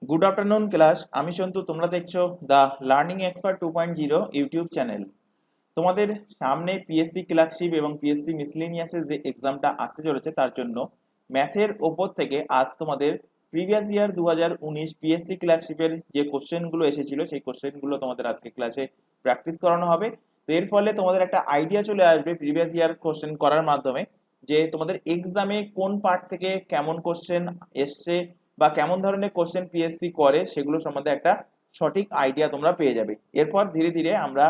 Good afternoon class. আমি সন্তু, তোমরা দেখছো the learning expert 2.0 YouTube channel. তোমাদের সামনে পিএসসি ক্লার্কশিপ এবং পিএসসি মিসলেনিয়াসের যে এক্সামটা আসতে চলেছে তার জন্য ম্যাথের ওপর থেকে আজ তোমাদের প্রিভিয়াস ইয়ার 2019 পিএসসি ক্লার্কশিপের যে কোশ্চেনগুলো এসেছিল সেই কোশ্চেনগুলো তোমাদের আজকে ক্লাসে প্র্যাকটিস করানো হবে। তো এর ফলে তোমাদের একটা আইডিয়া চলে আসবে প্রিভিয়াস ইয়ার কোশ্চেন করার মাধ্যমে যে তোমাদের এক্সামে কোন পার্ট থেকে কেমন কোশ্চেন এসছে বা কেমন ধরনের কোশ্চেন পিএসসি করে সেগুলো সম্বন্ধে একটা সঠিক আইডিয়া তোমরা পেয়ে যাবে। এরপর ধীরে ধীরে আমরা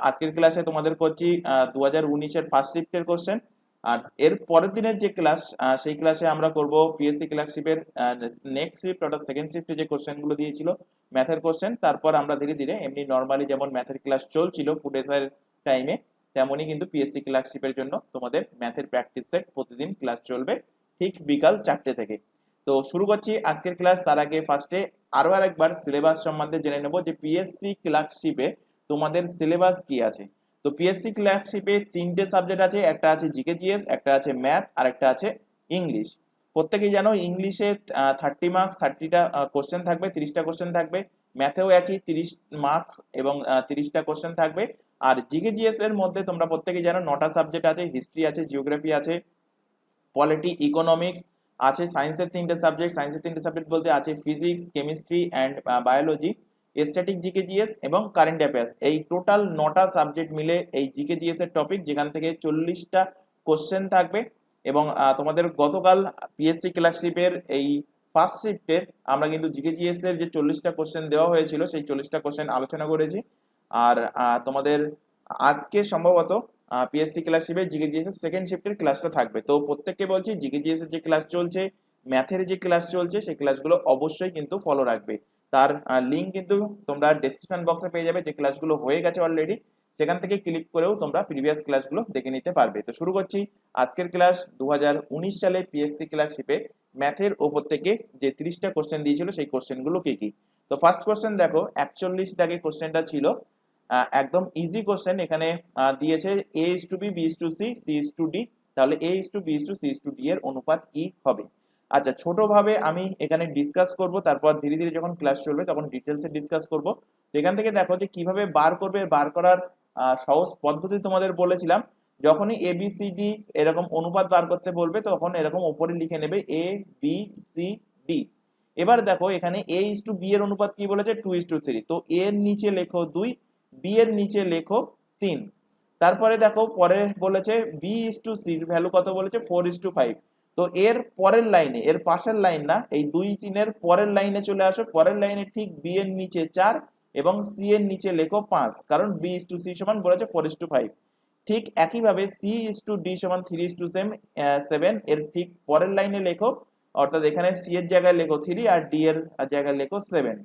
আজকের ক্লাসে তোমাদের করছি 2019-এর ফার্স্ট শিফটের কোশ্চেন। আর এর পরের দিনের যে ক্লাস সেই ক্লাসে আমরা করব পিএসসি ক্লার্কশিপের নেক্সট শিফট অর্থাৎ সেকেন্ড শিফটে যে কোশ্চেনগুলো দিয়েছিল ম্যাথের কোশ্চেন। তারপর আমরা ধীরে ধীরে এমনি নর্মালি যেমন ম্যাথের ক্লাস চলছিল ফুড এসআইয়ের টাইমে, তেমনই কিন্তু পিএসসি ক্লার্কশিপের জন্য তোমাদের ম্যাথের প্র্যাকটিস সেট প্রতিদিন ক্লাস চলবে ঠিক বিকাল 4টে থেকে। তো শুরু করছি আজকের ক্লাস। তার আগে ফার্স্টে আরো আরেকবার সিলেবাস সম্বন্ধে জেনে নেব যে পিএসসি ক্লার্কশিপে তোমাদের সিলেবাস কি আছে। তো পিএসসি ক্লার্কশিপে 3টে সাবজেক্ট আছে, একটা আছে জিকে জিএস, একটা আছে ম্যাথ আর একটা আছে ইংলিশ। প্রত্যেকেই জানো ইংলিশে 30 মার্কস 30টা কোশ্চেন থাকবে, 30টা কোশ্চেন থাকবে। ম্যাথেও একই 30 মার্কস এবং 30টা কোশ্চেন থাকবে। আর জিকে জিএস এর মধ্যে তোমরা প্রত্যেকেই জানো 9টা সাবজেক্ট আছে, হিস্ট্রি আছে, জিওগ্রাফি আছে, পলিটি, ইকোনমিক্স আছে। সায়েন্সের 3টে সাবজেক্ট, সায়েন্সের 3টে সাবজেক্ট বলতে আছে physics, chemistry and biology, static GK GS এবং কারেন্ট অ্যাফেয়ার্স। এই টোটাল 9টা সাবজেক্ট মিলে এই জিকে জিএস এর টপিক, যেখান থেকে 40টা কোশ্চেন থাকবে। এবং তোমাদের গতকাল পিএসসি ক্লার্কশিপের এই ফার্স্ট শিফটের আমরা কিন্তু জিকে জিএস এর যে 40টা কোশ্চেন দেওয়া হয়েছিল সেই 40টা কোশ্চেন আলোচনা করেছি। আর তোমাদের আজকে সম্ভবত পিএসসি ক্লার্কশিপে জিকে জিএস এর সেকেন্ড শিফটের ক্লাসটা থাকবে। তো প্রত্যেককে বলছি জিকে জিএস এর যে ক্লাস চলছে, ম্যাথের যে ক্লাস চলছে সেই ক্লাসগুলো অবশ্যই কিন্তু ফলো রাখবে। তার লিঙ্ক কিন্তু তোমরা ডেসক্রিপশন বক্সে পেয়ে যাবে, যে ক্লাসগুলো হয়ে গেছে অলরেডি সেখান থেকে ক্লিক করেও তোমরা প্রিভিয়াস ক্লাসগুলো দেখে নিতে পারবে। তো শুরু করছি আজকের ক্লাস। 2019 সালে পিএসসি ক্লার্কশিপে ম্যাথের ওপর থেকে যে 30টা কোশ্চেন দিয়েছিল সেই কোশ্চেনগুলো কি কি। তো ফার্স্ট কোশ্চেন দেখো, 41 দাগে কোশ্চেনটা ছিল, একদম ইজি কোশ্চেন। এখানে দিয়েছে A is to B, B is to C, C is to D. তাহলে A is to B is to C is to D এর অনুপাত কি হবে। আচ্ছা, ছোটভাবে আমি এখানে ডিসকাস করব, তারপর ধীরে ধীরে যখন ক্লাস চলবে তখন ডিটেলসে ডিসকাস করব। তো এখান থেকে দেখো যে কিভাবে বার করবে। বার করার সহজ পদ্ধতি তোমাদের বলেছিলাম, যখনই এ বি সি ডি এরকম অনুপাত বার করতে বলবে তখন এরকম উপরে লিখে নেবে এ বি সি ডি। এবার দেখো এখানে এ ইজ টু বি এর অনুপাত কি বলেছে, 2:3। তো এর নিচে লেখো 2, বি এর নিচে লেখো 3। তারপরে দেখো পরে বলেছে বি ইজ টু সি এর ভ্যালু কত বলেছে, 4:5। তো এর পরের লাইনে, এর পাশের লাইন না, এই 2 3 এর পরের লাইনে চলে আসো। পরের লাইনে ঠিক বি এর নিচে 4 এবং সি এর নিচে লেখো 5, কারণ বি ইজ টু সি সমান বলেছে 4:5। ঠিক একইভাবে সি ইজ টু ডি সমান 3:7 এর ঠিক পরের লাইনে লেখো, অর্থাৎ এখানে সি এর জায়গায় লেখো 3 আর ডি এর জায়গায় লেখো 7।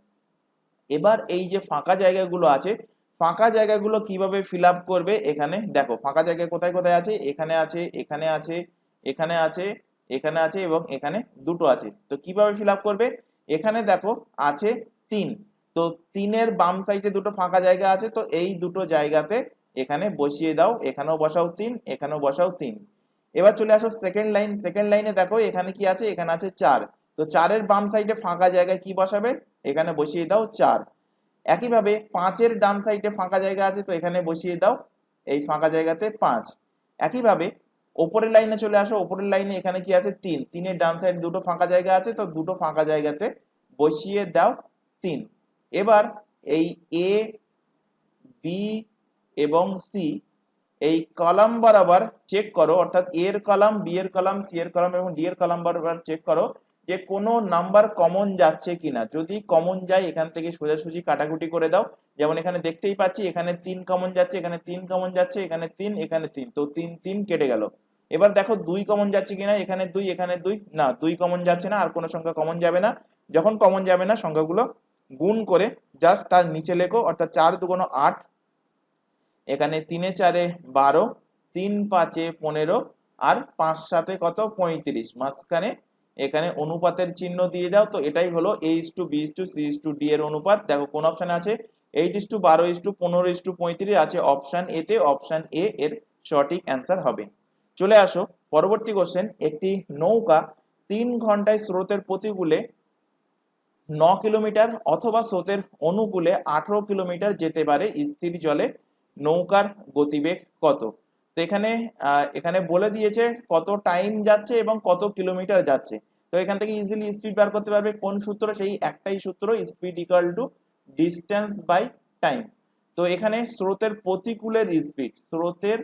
এবার এই যে ফাঁকা জায়গাগুলো আছে, ফাঁকা জায়গাগুলো কিভাবে ফিল আপ করবে, এখানে দেখো ফাঁকা জায়গা কোথায় কোথায় আছে, এখানে আছে, এখানে আছে, এখানে আছে, এখানে আছে এবং এখানে দুটো আছে। তো কিভাবে ফিল আপ করবে, এখানে দেখো আছে 3। তো 3-এর বাম সাইডে দুটো ফাঁকা জায়গা আছে, তো এই দুটো জায়গাতে এখানে বসিয়ে দাও। এখানেও বসাও 3, এখানেও বসাও 3। এবার চলে আসো সেকেন্ড লাইন। সেকেন্ড লাইনে দেখো এখানে কি আছে, এখানে আছে 4। তো 4-এর বাম সাইডে ফাঁকা জায়গায় কি বসাবে, এখানে বসিয়ে দাও 4। একইভাবে 5-এর ডান সাইডে ফাঁকা জায়গা আছে, তো এখানে বসিয়ে দাও এই ফাঁকা জায়গাতে 5। একইভাবে ওপরের লাইনে চলে আসো। ওপরের লাইনে এখানে কি আছে, 3। 3-এর ডান সাইডে দুটো ফাঁকা জায়গা আছে, তো দুটো ফাঁকা জায়গাতে বসিয়ে দাও 3। এবার এই এ বি এবং সি এই কলাম বরাবর চেক করো, অর্থাৎ এর কলাম, বি এর কলাম, সি এর কলাম এবং ডি এর কলাম বরাবর চেক করো যে কোনো নাম্বার কমন যাচ্ছে কিনা। যদি কমন যায় এখান থেকে সোজাসুজি কাটাকুটি করে দাও। যেমন এখানে দেখতেই পাচ্ছি এখানে 3 কমন যাচ্ছে, এখানে 3 কমন যাচ্ছে, এখানে 3, এখানে 3, তো 3 3 কেটে গেল। এবার দেখো 2 কমন যাচ্ছে কিনা, এখানে 2, এখানে 2, না 2 কমন যাচ্ছে না, আর কোনো সংখ্যা কমন যাবে না। যখন কমন যাবে না সংখ্যাগুলো গুণ করে জাস্ট তার নিচে লেখো, অর্থাৎ 4 2 8, এখানে 3 4 12, 3 5 15 আর 5 7 কত 35, মাঝখানে এখানে অনুপাতের চিহ্ন দিয়ে দাও। তো এটাই হলো a is to b is to c is to d এর অনুপাত। দেখো কোন অপশন আছে, 8:12:15:35 আছে অপশন এ তে। অপশন এ এর সঠিক অ্যান্সার হবে। চলে আসো পরবর্তী কোশ্চেন। একটি নৌকা 3 ঘন্টায় স্রোতের প্রতিকূলে কিলোমিটার অথবা স্রোতের অনুকূলে 18 কিলোমিটার যেতে পারে স্থির জলে নৌকার গতিবেগ কত। তো এখানে এখানে বলে দিয়েছে কত টাইম যাচ্ছে এবং কত কিলোমিটার যাচ্ছে। তো এখান থেকে ইজিলি স্পিড বার করতে পারবে। কোন সূত্র? সেই একটাই সূত্র, speed equal to distance by time. তো এখানে স্রোতের প্রতিকূলের স্পিড, স্রোতের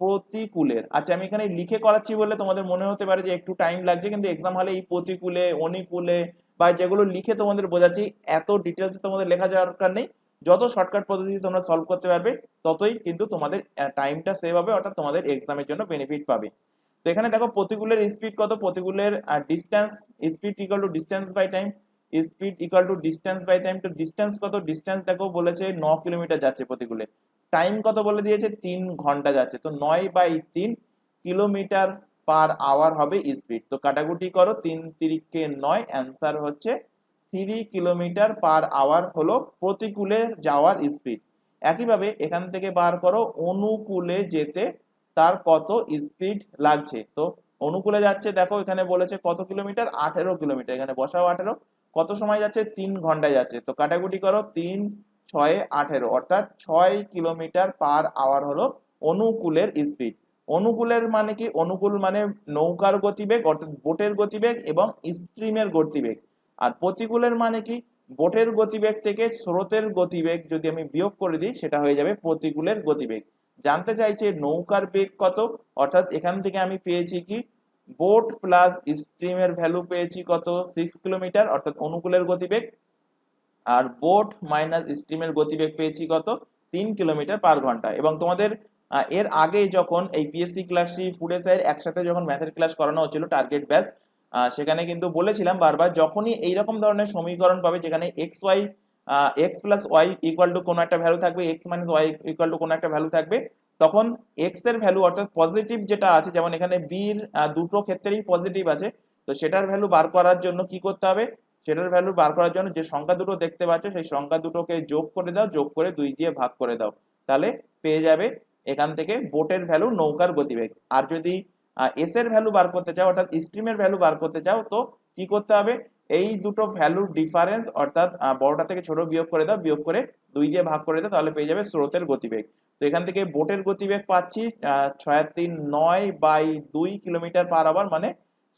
প্রতিকূলের, আচ্ছা আমি এখানে লিখে করাচ্ছি বলে তোমাদের মনে হতে পারে যে একটু টাইম লাগছে, কিন্তু এক্সাম হলে এই প্রতিকূলে, অনুকূলে বা যেগুলো লিখে তোমাদের বোঝাচ্ছি এত ডিটেলস তোমাদের লেখা যাওয়ার দরকার নেই। যত শর্টকাট পদ্ধতি তোমরা সলভ করতে পারবে ততই কিন্তু তোমাদের টাইমটা সেভ হবে, অর্থাৎ তোমাদের এক্সামের জন্য বেনিফিট পাবে। তো এখানে দেখো প্রতিকূলের স্পিড কত, প্রতিকূলের distance, speed equal to distance by time, speed equal to distance by time. তো ডিস্টেন্স কত? ডিস্টেন্স দেখো বলেছে 9 কিলোমিটার যাচ্ছে প্রতিকূলে। টাইম কত বলে দিয়েছে? 3 ঘন্টা যাচ্ছে। তো 9/3 কিলোমিটার পার আওয়ার হবে স্পিড। তো কাটাকুটি করো, 3×3=9, অ্যান্সার হচ্ছে 3 কিলোমিটার পার আওয়ার হলো প্রতিকূলে যাওয়ার স্পিড। একইভাবে এখান থেকে বার করো অনুকূলে যেতে তার কত স্পিড লাগছে। তো অনুকূলে যাচ্ছে দেখো এখানে বলেছে কত কিলোমিটার? 18 কিলোমিটার। এখানে বসাও 18, কত সময় যাচ্ছে? 3 ঘন্টায় যাচ্ছে। তো কাটাকুটি করো, 3×6=18, অর্থাৎ 6 কিলোমিটার পার আওয়ার হলো অনুকূলের স্পিড। অনুকূলের মানে কি? অনুকূল মানে নৌকার গতিবেগ অর্থাৎ বোটের গতিবেগ এবং স্ট্রিমের গতিবেগ। আর প্রতিকূলের মানে কি? বোটের গতিবেগ থেকে স্রোতের গতিবেগ যদি আমি বিয়োগ করে দিই সেটা হয়ে যাবে প্রতিকূলের গতিবেগ। জানতে চাইছে নৌকার বেগ কত, অর্থাৎ এখান থেকে আমি পেয়েছি কি বোট প্লাস স্ট্রিমের ভ্যালু পেয়েছি কত? 6 কিলোমিটার, অর্থাৎ অনুকূলের গতিবেগ। আর বোট মাইনাস স্ট্রিমের গতিবেগ পেয়েছি কত? 3 কিলোমিটার পার ঘন্টা। এবং তোমাদের এর আগে যখন এই পিএসসি ক্লাসি ফুড এসআই একসাথে যখন ম্যাথের ক্লাস করানো হচ্ছিল টার্গেট ব্যাচ, সেখানে কিন্তু বলেছিলাম বারবার যখনই এইরকম ধরনের সমীকরণ পাবে যেখানে X plus Y equal to কোনো একটা ভ্যালু থাকবে, X minus Y equal to কোনো একটা ভ্যালু থাকবে, তখন এক্স এর ভ্যালু অর্থাৎ পজিটিভ যেটা আছে, যেমন এখানে বির দুটো ক্ষেত্রেই পজিটিভ আছে, তো সেটার ভ্যালু বার করার জন্য কি করতে হবে? সেটার ভ্যালু বার করার জন্য যে সংখ্যা দুটো দেখতে পাচ্ছ সেই সংখ্যা দুটোকে যোগ করে দাও, যোগ করে 2 দিয়ে ভাগ করে দাও, তাহলে পেয়ে যাবে এখান থেকে বোটের ভ্যালু, নৌকার গতিবেগ। আর যদি এস এর ভ্যালু বার করতে চাও অর্থাৎ স্ট্রিমের ভ্যালু বার করতে চাও, তো কি করতে হবে? এই দুটো ভ্যালুর ডিফারেন্স অর্থাৎ বড়টা থেকে ছোট বিয়োগ করে দাও, বিয়োগ করে 2 দিয়ে ভাগ করে দাও, তাহলে পেয়ে যাবে স্রোতের গতিবেগ। তো এখান থেকে বোটের গতিবেগ পাচ্ছি 6×3=9/2 কিলোমিটার পার আওয়ার, মানে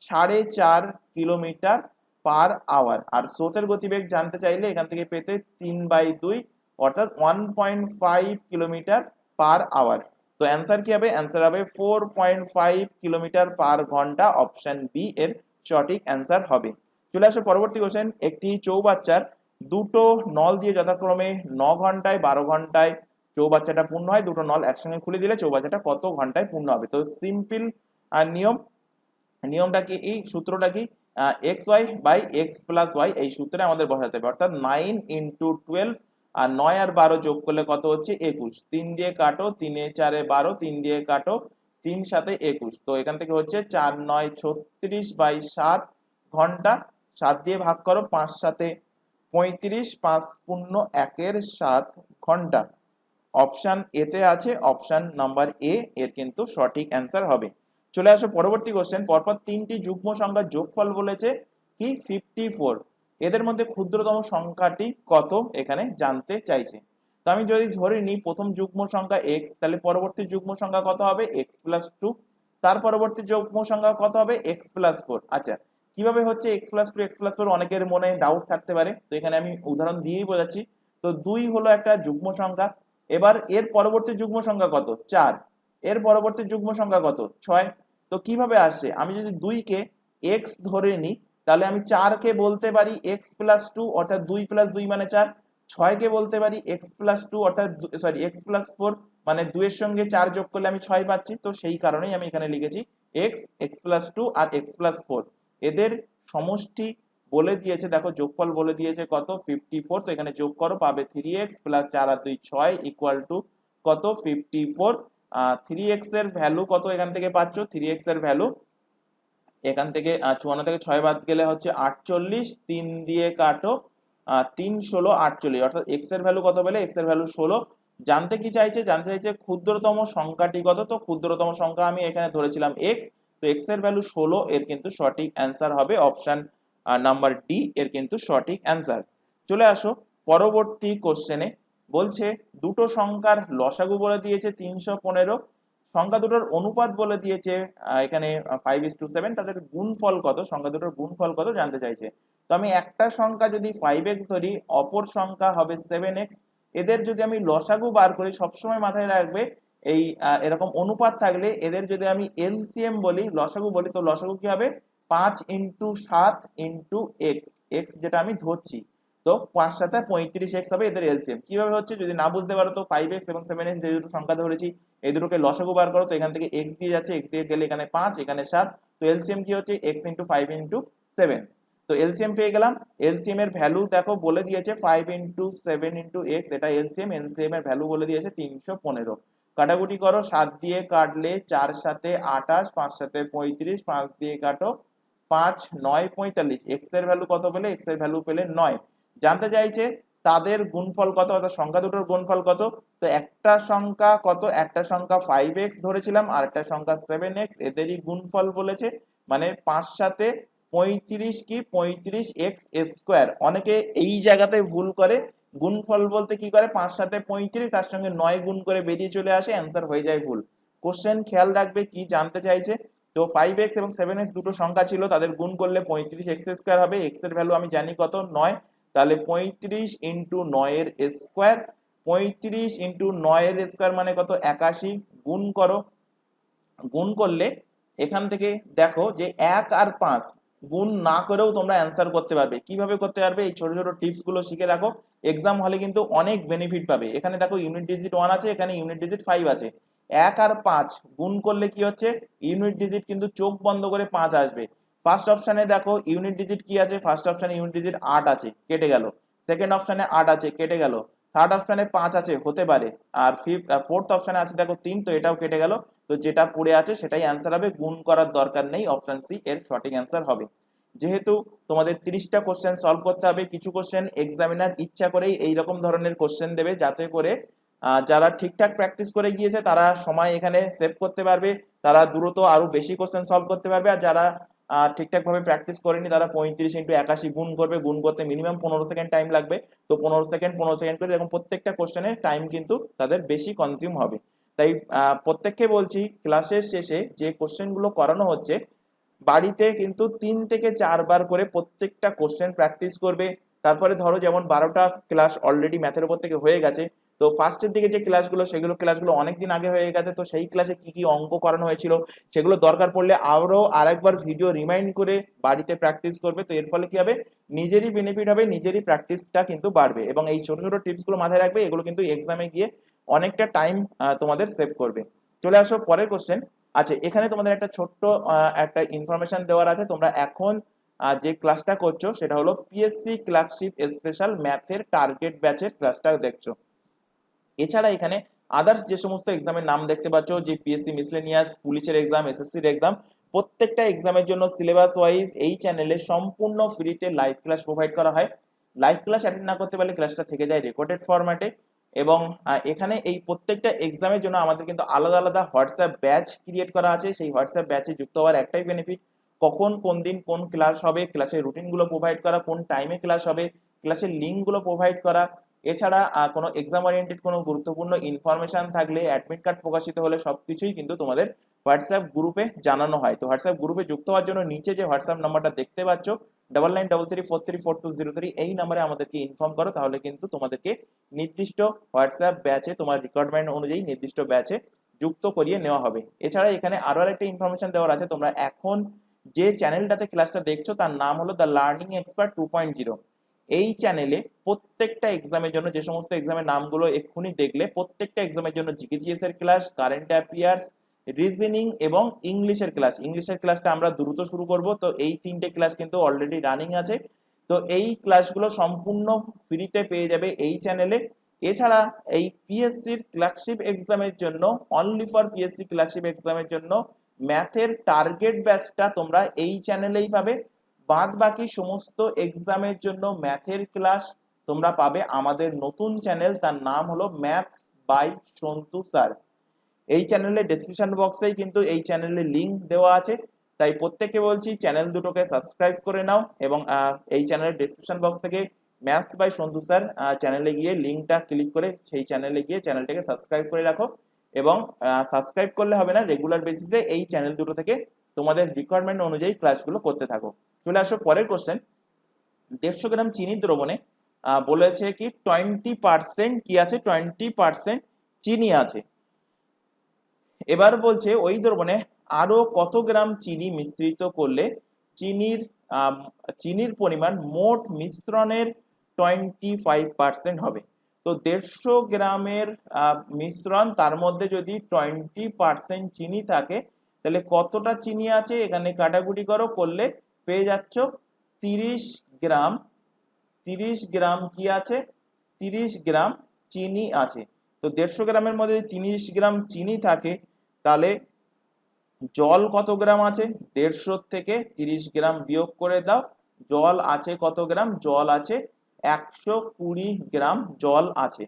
4.5 কিলোমিটার পার আওয়ার। আর স্রোতের গতিবেগ জানতে চাইলে এখান থেকে পেতে 3/2 অর্থাৎ 1.5 কিলোমিটার পার আওয়ার। তো অ্যান্সার কি হবে? অ্যান্সার হবে 4.5 কিলোমিটার পার ঘন্টা। অপশন বি এর সঠিক অ্যান্সার হবে। চলে আসো পরবর্তী কোশ্চেন। একটি চৌবাচ্চার দুটো নল দিয়ে যথাক্রমে 9 ঘন্টায় 12 ঘন্টায় চৌবাচ্চাটা পূর্ণ হয়, দুটো নল একসঙ্গে খুলে দিলে চৌবাচ্চাটা কত ঘন্টায় পূর্ণ হবে? তো সিম্পল নিয়ম, নিয়মটা কি? এই সূত্রটা কি? X Y by X plus Y, এই সূত্রে আমাদের বসাতে হবে। অর্থাৎ 9×12, আর 9 আর 12 যোগ করলে কত হচ্ছে? 21। 3 দিয়ে কাটো, 3×4=12, 3 দিয়ে কাটো, 3×7= 21। তো এখান থেকে হচ্ছে 4×9=36/7 ঘন্টা। 7 দিয়ে ভাগ করো, 5×7=35, 5×1=7 ঘন্টা। অপশন এতে আছে, অপশন নাম্বার এ এর কিন্তু সঠিক অ্যান্সার হবে। চলে আসো পরবর্তী কোশ্চেন। পরপর 3টি যুগ্ম সংখ্যার যোগফল বলেছে কি? 54। এদের মধ্যে ক্ষুদ্রতম সংখ্যাটি কত এখানে জানতে চাইছে। তো আমি যদি ধরে নিই প্রথম যুগ্ম সংখ্যা x, তাহলে পরবর্তী যুগ্ম সংখ্যা কত হবে? x+2। তার পরবর্তী যুগ্ম সংখ্যা কত হবে? x+4। আচ্ছা কিভাবে হচ্ছে x+2 x+4? অনেকের মনে ডাউট থাকতে পারে, তো এখানে আমি উদাহরণ দিয়েই বোঝাচ্ছি। তো 2 হলো একটা যুগ্ম সংখ্যা, এবার এর পরবর্তী যুগ্ম সংখ্যা কত? 4। এর পরবর্তী যুগ্ম সংখ্যা কত? 6। তো কিভাবে আসছে? আমি যদি 2 কে x ধরে নিই তাহলে আমি 4 কে বলতে পারি x+2 অর্থাৎ 2 + 2 মানে 4। 6 কে বলতে পারি x+2 অর্থাৎ x+4 মানে 2 এর সঙ্গে 4 যোগ করলে আমি 6 পাচ্ছি। তো সেই কারণেই আমি এখানে লিখেছি x, x+2 আর x+4 এদের সমষ্টি বলে দিয়েছে। দেখো যোগফল বলে দিয়েছে কত? 54। তো এখানে যোগ করো, পাবে 3x plus 4 R 2 6 equal to কত? 54। 3x এর ভ্যালু কত এখান থেকে পাচ্ছ? 3x এর ভ্যালু এখান থেকে 54 থেকে 6 বাদ গেলে হচ্ছে 48। 3 দিয়ে কাটো, 3×16=48, অর্থাৎ x এর ভ্যালু কত পেলে? x এর ভ্যালু 16। জানতে কি চাইছে? জানতে চাইছে ক্ষুদ্রতম সংখ্যাটি কত। তো ক্ষুদ্রতম সংখ্যা আমি এখানে ধরেছিলাম x, তো x এর ভ্যালু 16, এর কিন্তু সঠিক অ্যান্সার হবে অপশন আর নাম্বার ডি এর কিন্তু সঠিক অ্যান্সার। চলে আসো পরবর্তী কোশ্চেনে। বলছে দুটো সংখ্যার লসাগু বলে দিয়েছে 315, সংখ্যা দুটোর অনুপাত বলে দিয়েছে এখানে 5:7, তাদের গুণফল কত, সংখ্যা দুটোর গুণফল কত জানতে চাইছে। তো আমি একটা সংখ্যা যদি 5x ধরি, অপর সংখ্যা হবে 7x, এদের যদি আমি লসাগু বার করি, সবসময় মাথায় রাখবে এই এরকম অনুপাত থাকলে এদের যদি আমি এলসিএম বলি, লসাগু বলি, তো লসাগু কি হবে 5x যেটা আমি ধরছি, তো 5 সাথে 35x হবে এদের এলসিএম। কিভাবে হচ্ছে যদি না বুঝতে পারো তো 5x এবং 7x যে দুটো সংখ্যা ধরেছি এই দুটোকে লসাগু বার করো, তো এখান থেকে x দিয়ে যাচ্ছে, x দিয়ে গেলে এখানে 5 এখানে 7, তো এলসিএম কি হচ্ছে x × 5 × 7। তো এলসিএম পেয়ে গেলাম। এলসিএম এর ভ্যালু দেখো বলে দিয়েছে 5 × 7 × x, এটা এলসিএম। এলসিএম এর ভ্যালু বলে দিয়েছে 315। কাটাকুটি করো, 7 দিয়ে কাটলে 4 সাথে 28, 5 সাথে 35, 5 দিয়ে কাটো 5 9 45, x এর ভ্যালু কত পেলে, x এর ভ্যালু পেলে 9। জানতে চাইছে তাদের গুণফল কত, অর্থাৎ সংখ্যা দুটোর গুণফল কত। তো একটা সংখ্যা কত, একটা সংখ্যা 5x ধরেছিলাম আর একটা সংখ্যা 7x, এদেরই গুণফল বলেছে, মানে 5 সাথে 35 কি 35x²। অনেকে এই জায়গাতে ভুল করে, গুণফল বলতে কি করে 5 সাথে 35 তার সঙ্গে 9 গুণ করে বেরিয়ে চলে আসে, অ্যান্সার হয়ে যায় ভুল। কোশ্চেন খেয়াল রাখবে কি জানতে চাইছে। তো 5x এবং 7x দুটো সংখ্যা ছিল, তাদের গুণ করলে 35x² হবে। x এর ভ্যালু আমি জানি কত 9, তাহলে 35 × 9 এর স্কোয়ার, 35 × 9 এর স্কোয়ার মানে কত 81, গুণ করো। গুণ করলে এখান থেকে দেখো যে 1 আর 5 গুণ না করেও তোমরা অ্যান্সার করতে পারবে। কিভাবে করতে পারবে এই ছোট ছোট টিপস গুলো শিখে রাখো, এক্সাম হলে কিন্তু অনেক বেনিফিট পাবে। এখানে দেখো ইউনিট ডিজিট 1 আছে, এখানে ইউনিট ডিজিট 5 আছে। 1 আর 5 গুণ করলে কি হচ্ছে, ইউনিট ডিজিট কিন্তু চোখ বন্ধ করে 5 আসবে। ফার্স্ট অপশনে দেখো ইউনিট ডিজিট কি আছে, ফার্স্ট অপশনে ইউনিট ডিজিট 8 আছে, কেটে গেল। সেকেন্ড অপশনে 8 আছে, কেটে গেল। থার্ড অপশনে 5 আছে, হতে পারে। আর ফোর্থ অপশনে আছে দেখো 3, তো এটাও কেটে গেল। তো যেটা পড়ে আছে সেটাই অ্যান্সার হবে, গুণ করার দরকার নেই, অপশন সি এর সঠিক অ্যান্সার হবে। যেহেতু তোমাদের 30টা কোশ্চেন সলভ করতে হবে, কিছু কোশ্চেন এক্সামিনার ইচ্ছা করেই এইরকম ধরনের কোশ্চেন দেবে যাতে করে যারা ঠিকঠাক প্র্যাকটিস করে গিয়েছে তারা সময় এখানে সেভ করতে পারবে, তারা দ্রুত আরো বেশি কোশ্চেন সলভ করতে পারবে। আর যারা ঠিকঠাক ভাবে প্র্যাকটিস করেনি তারা 35 × 81 গুণ করবে, গুণ করতে মিনিমাম 15 সেকেন্ড টাইম লাগবে। তো 15 সেকেন্ড করে এরকম প্রত্যেকটা কোশ্চেনে টাইম কিন্তু তাদের বেশি কনজিউম হবে। তাই প্রত্যেককে বলছি ক্লাসের শেষে যে কোশ্চেনগুলো করানো হচ্ছে বাড়িতে কিন্তু 3 থেকে 4 বার করে প্রত্যেকটা কোশ্চেন প্র্যাকটিস করবে। তারপরে ধরো যেমন 12টা ক্লাস অলরেডি ম্যাথের উপর থেকে হয়ে গেছে, তো ফার্স্টের দিকে যে ক্লাসগুলো অনেকদিন আগে হয়ে গেছে, তো সেই ক্লাসে কি কি অঙ্ক করানো হয়েছিল সেগুলো দরকার পড়লে আরো আরেকবার ভিডিও রিমাইন্ড করে বাড়িতে প্র্যাকটিস করবে। তো এর ফলে কি হবে, নিজেরই বেনিফিট হবে, নিজেরই প্র্যাকটিসটা কিন্তু বাড়বে। এবং এই ছোট ছোট টিপসগুলো মাথায় রাখবে, এগুলো কিন্তু এক্সামে গিয়ে অনেকটা টাইম তোমাদের সেভ করবে। চলে আসো পরের কোশ্চেন। আচ্ছা, এখানে তোমাদের একটা ছোট্ট একটা ইনফরমেশন দেওয়ার আছে। তোমরা এখন যে ক্লাসটা করছো সেটা হলো পিএসসি ক্লার্কশিপ স্পেশাল ম্যাথের টার্গেট ব্যাচের ক্লাসটা দেখছো। এছাড়া এখানে আদার্স যে সমস্ত এক্সামের নাম দেখতে পাচ্ছ, যে পিএসসি মিসলেনিয়াস, পুলিশের এক্সাম, এসএসসির এক্সাম, প্রত্যেকটা এক্সামের জন্য সিলেবাস ওয়াইজ এই চ্যানেলে সম্পূর্ণ ফ্রিতে লাইভ ক্লাস প্রোভাইড করা হয়। লাইভ ক্লাস অ্যাটেন্ড না করতে পারলে ক্লাসটা থেকে যায় রেকর্ডেড ফরম্যাটে। এবং এখানে এই প্রত্যেকটা এক্সামের জন্য আমাদের কিন্তু আলাদা আলাদা হোয়াটসঅ্যাপ ব্যাচ ক্রিয়েট করা আছে। সেই হোয়াটসঅ্যাপ ব্যাচে যুক্ত হওয়ার একটাই বেনিফিট, কখন কোন দিন কোন ক্লাস হবে, ক্লাসের রুটিনগুলো প্রোভাইড করা, কোন টাইমে ক্লাস হবে, ক্লাসের লিঙ্কগুলো প্রোভাইড করা। এছাড়া কোনো এক্সাম ওরিয়েন্টেড কোনো গুরুত্বপূর্ণ ইনফরমেশন থাকলে, অ্যাডমিট কার্ড প্রকাশিত হলে সবকিছুই কিন্তু তোমাদের হোয়াটসঅ্যাপ গ্রুপে জানানো হয়। তো হোয়াটসঅ্যাপ গ্রুপে যুক্ত হওয়ার জন্য নিচে যে হোয়াটসঅ্যাপ নাম্বারটা দেখতে পাচ্ছ 9933434203, এই নাম্বারে আমাদেরকে ইনফর্ম করো, তাহলে কিন্তু তোমাদেরকে নির্দিষ্ট হোয়াটসঅ্যাপ ব্যাচে তোমার রিকোয়ারমেন্ট অনুযায়ী নির্দিষ্ট ব্যাচে যুক্ত করিয়ে নেওয়া হবে। এছাড়া এখানে আরো একটা ইনফরমেশন দেওয়ার আছে, তোমরা এখন যে চ্যানেলটাতে ক্লাসটা দেখছো তার নাম হলো দ্য লার্নিং এক্সপার্ট 2.0। এই চ্যানেলে প্রত্যেকটা এক্সামের জন্য, যে সমস্ত এক্সামের নামগুলো এক্ষুনি দেখলে, প্রত্যেকটা এক্সামের জন্য জিকেজিএস এর ক্লাস, কারেন্ট অ্যাফেয়ার্স, রিজনিং এবং ইংলিশের ক্লাস। ইংলিশের ক্লাসটা আমরা দ্রুত শুরু করব, তো এই 3টে ক্লাস কিন্তু অলরেডি রানিং আছে। তো এই ক্লাসগুলো সম্পূর্ণ ফ্রিতে পেয়ে যাবে এই চ্যানেলে। এছাড়া এই পিএসসির ক্লার্কশিপ এক্সামের জন্য, অনলি ফর পিএসসি ক্লার্কশিপ এক্সামের জন্য ম্যাথের টার্গেট ব্যাচটা তোমরা এই চ্যানেলেই পাবে। বাদ বাকি সমস্ত এক্সামের জন্য ম্যাথের ক্লাস তোমরা পাবে আমাদের নতুন চ্যানেল, তার নাম হলো ম্যাথস বাই সন্তু স্যার। এই চ্যানেলের ডেসক্রিপশন বক্সেই কিন্তু এই চ্যানেলের লিংক দেওয়া আছে। তাই প্রত্যেককে বলছি চ্যানেল দুটোকে সাবস্ক্রাইব করে নাও এবং এই চ্যানেলের ডেসক্রিপশন বক্স থেকে ম্যাথস বাই সন্তু স্যার চ্যানেলে গিয়ে লিঙ্কটা ক্লিক করে সেই চ্যানেলে গিয়ে চ্যানেলটাকে সাবস্ক্রাইব করে রাখো এবং সাবস্ক্রাইব করলে হবে না, রেগুলার বেসিসে এই চ্যানেল দুটো থেকে তোমাদের রিকোয়ারমেন্ট অনুযায়ী ক্লাসগুলো করতে থাকো। চলে আসো পরের কোশ্চেন। 150 গ্রাম চিনি দ্রবণে বলেছে কি 20% কি আছে, 20% চিনি আছে। এবার বলছে ওই দ্রবণে আরো কত গ্রাম চিনি মিশ্রিত করলে চিনির পরিমাণ মোট মিশ্রণের 25% হবে। তো 150 গ্রামের মিশ্রণ, তার মধ্যে যদি 20% চিনি থাকে তাহলে কতটা চিনি আছে এখানে কাটাকুটি করলে পেয়ে যাচ্ছ 30 গ্রাম। 30 গ্রাম কি আছে, 30 গ্রাম চিনি আছে। তো 150 গ্রামের মধ্যে 30 গ্রাম চিনি থাকে তাহলে জল কত গ্রাম আছে, 150 থেকে 30 গ্রাম বিয়োগ করে দাও, জল আছে কত গ্রাম, জল আছে 120 গ্রাম জল আছে।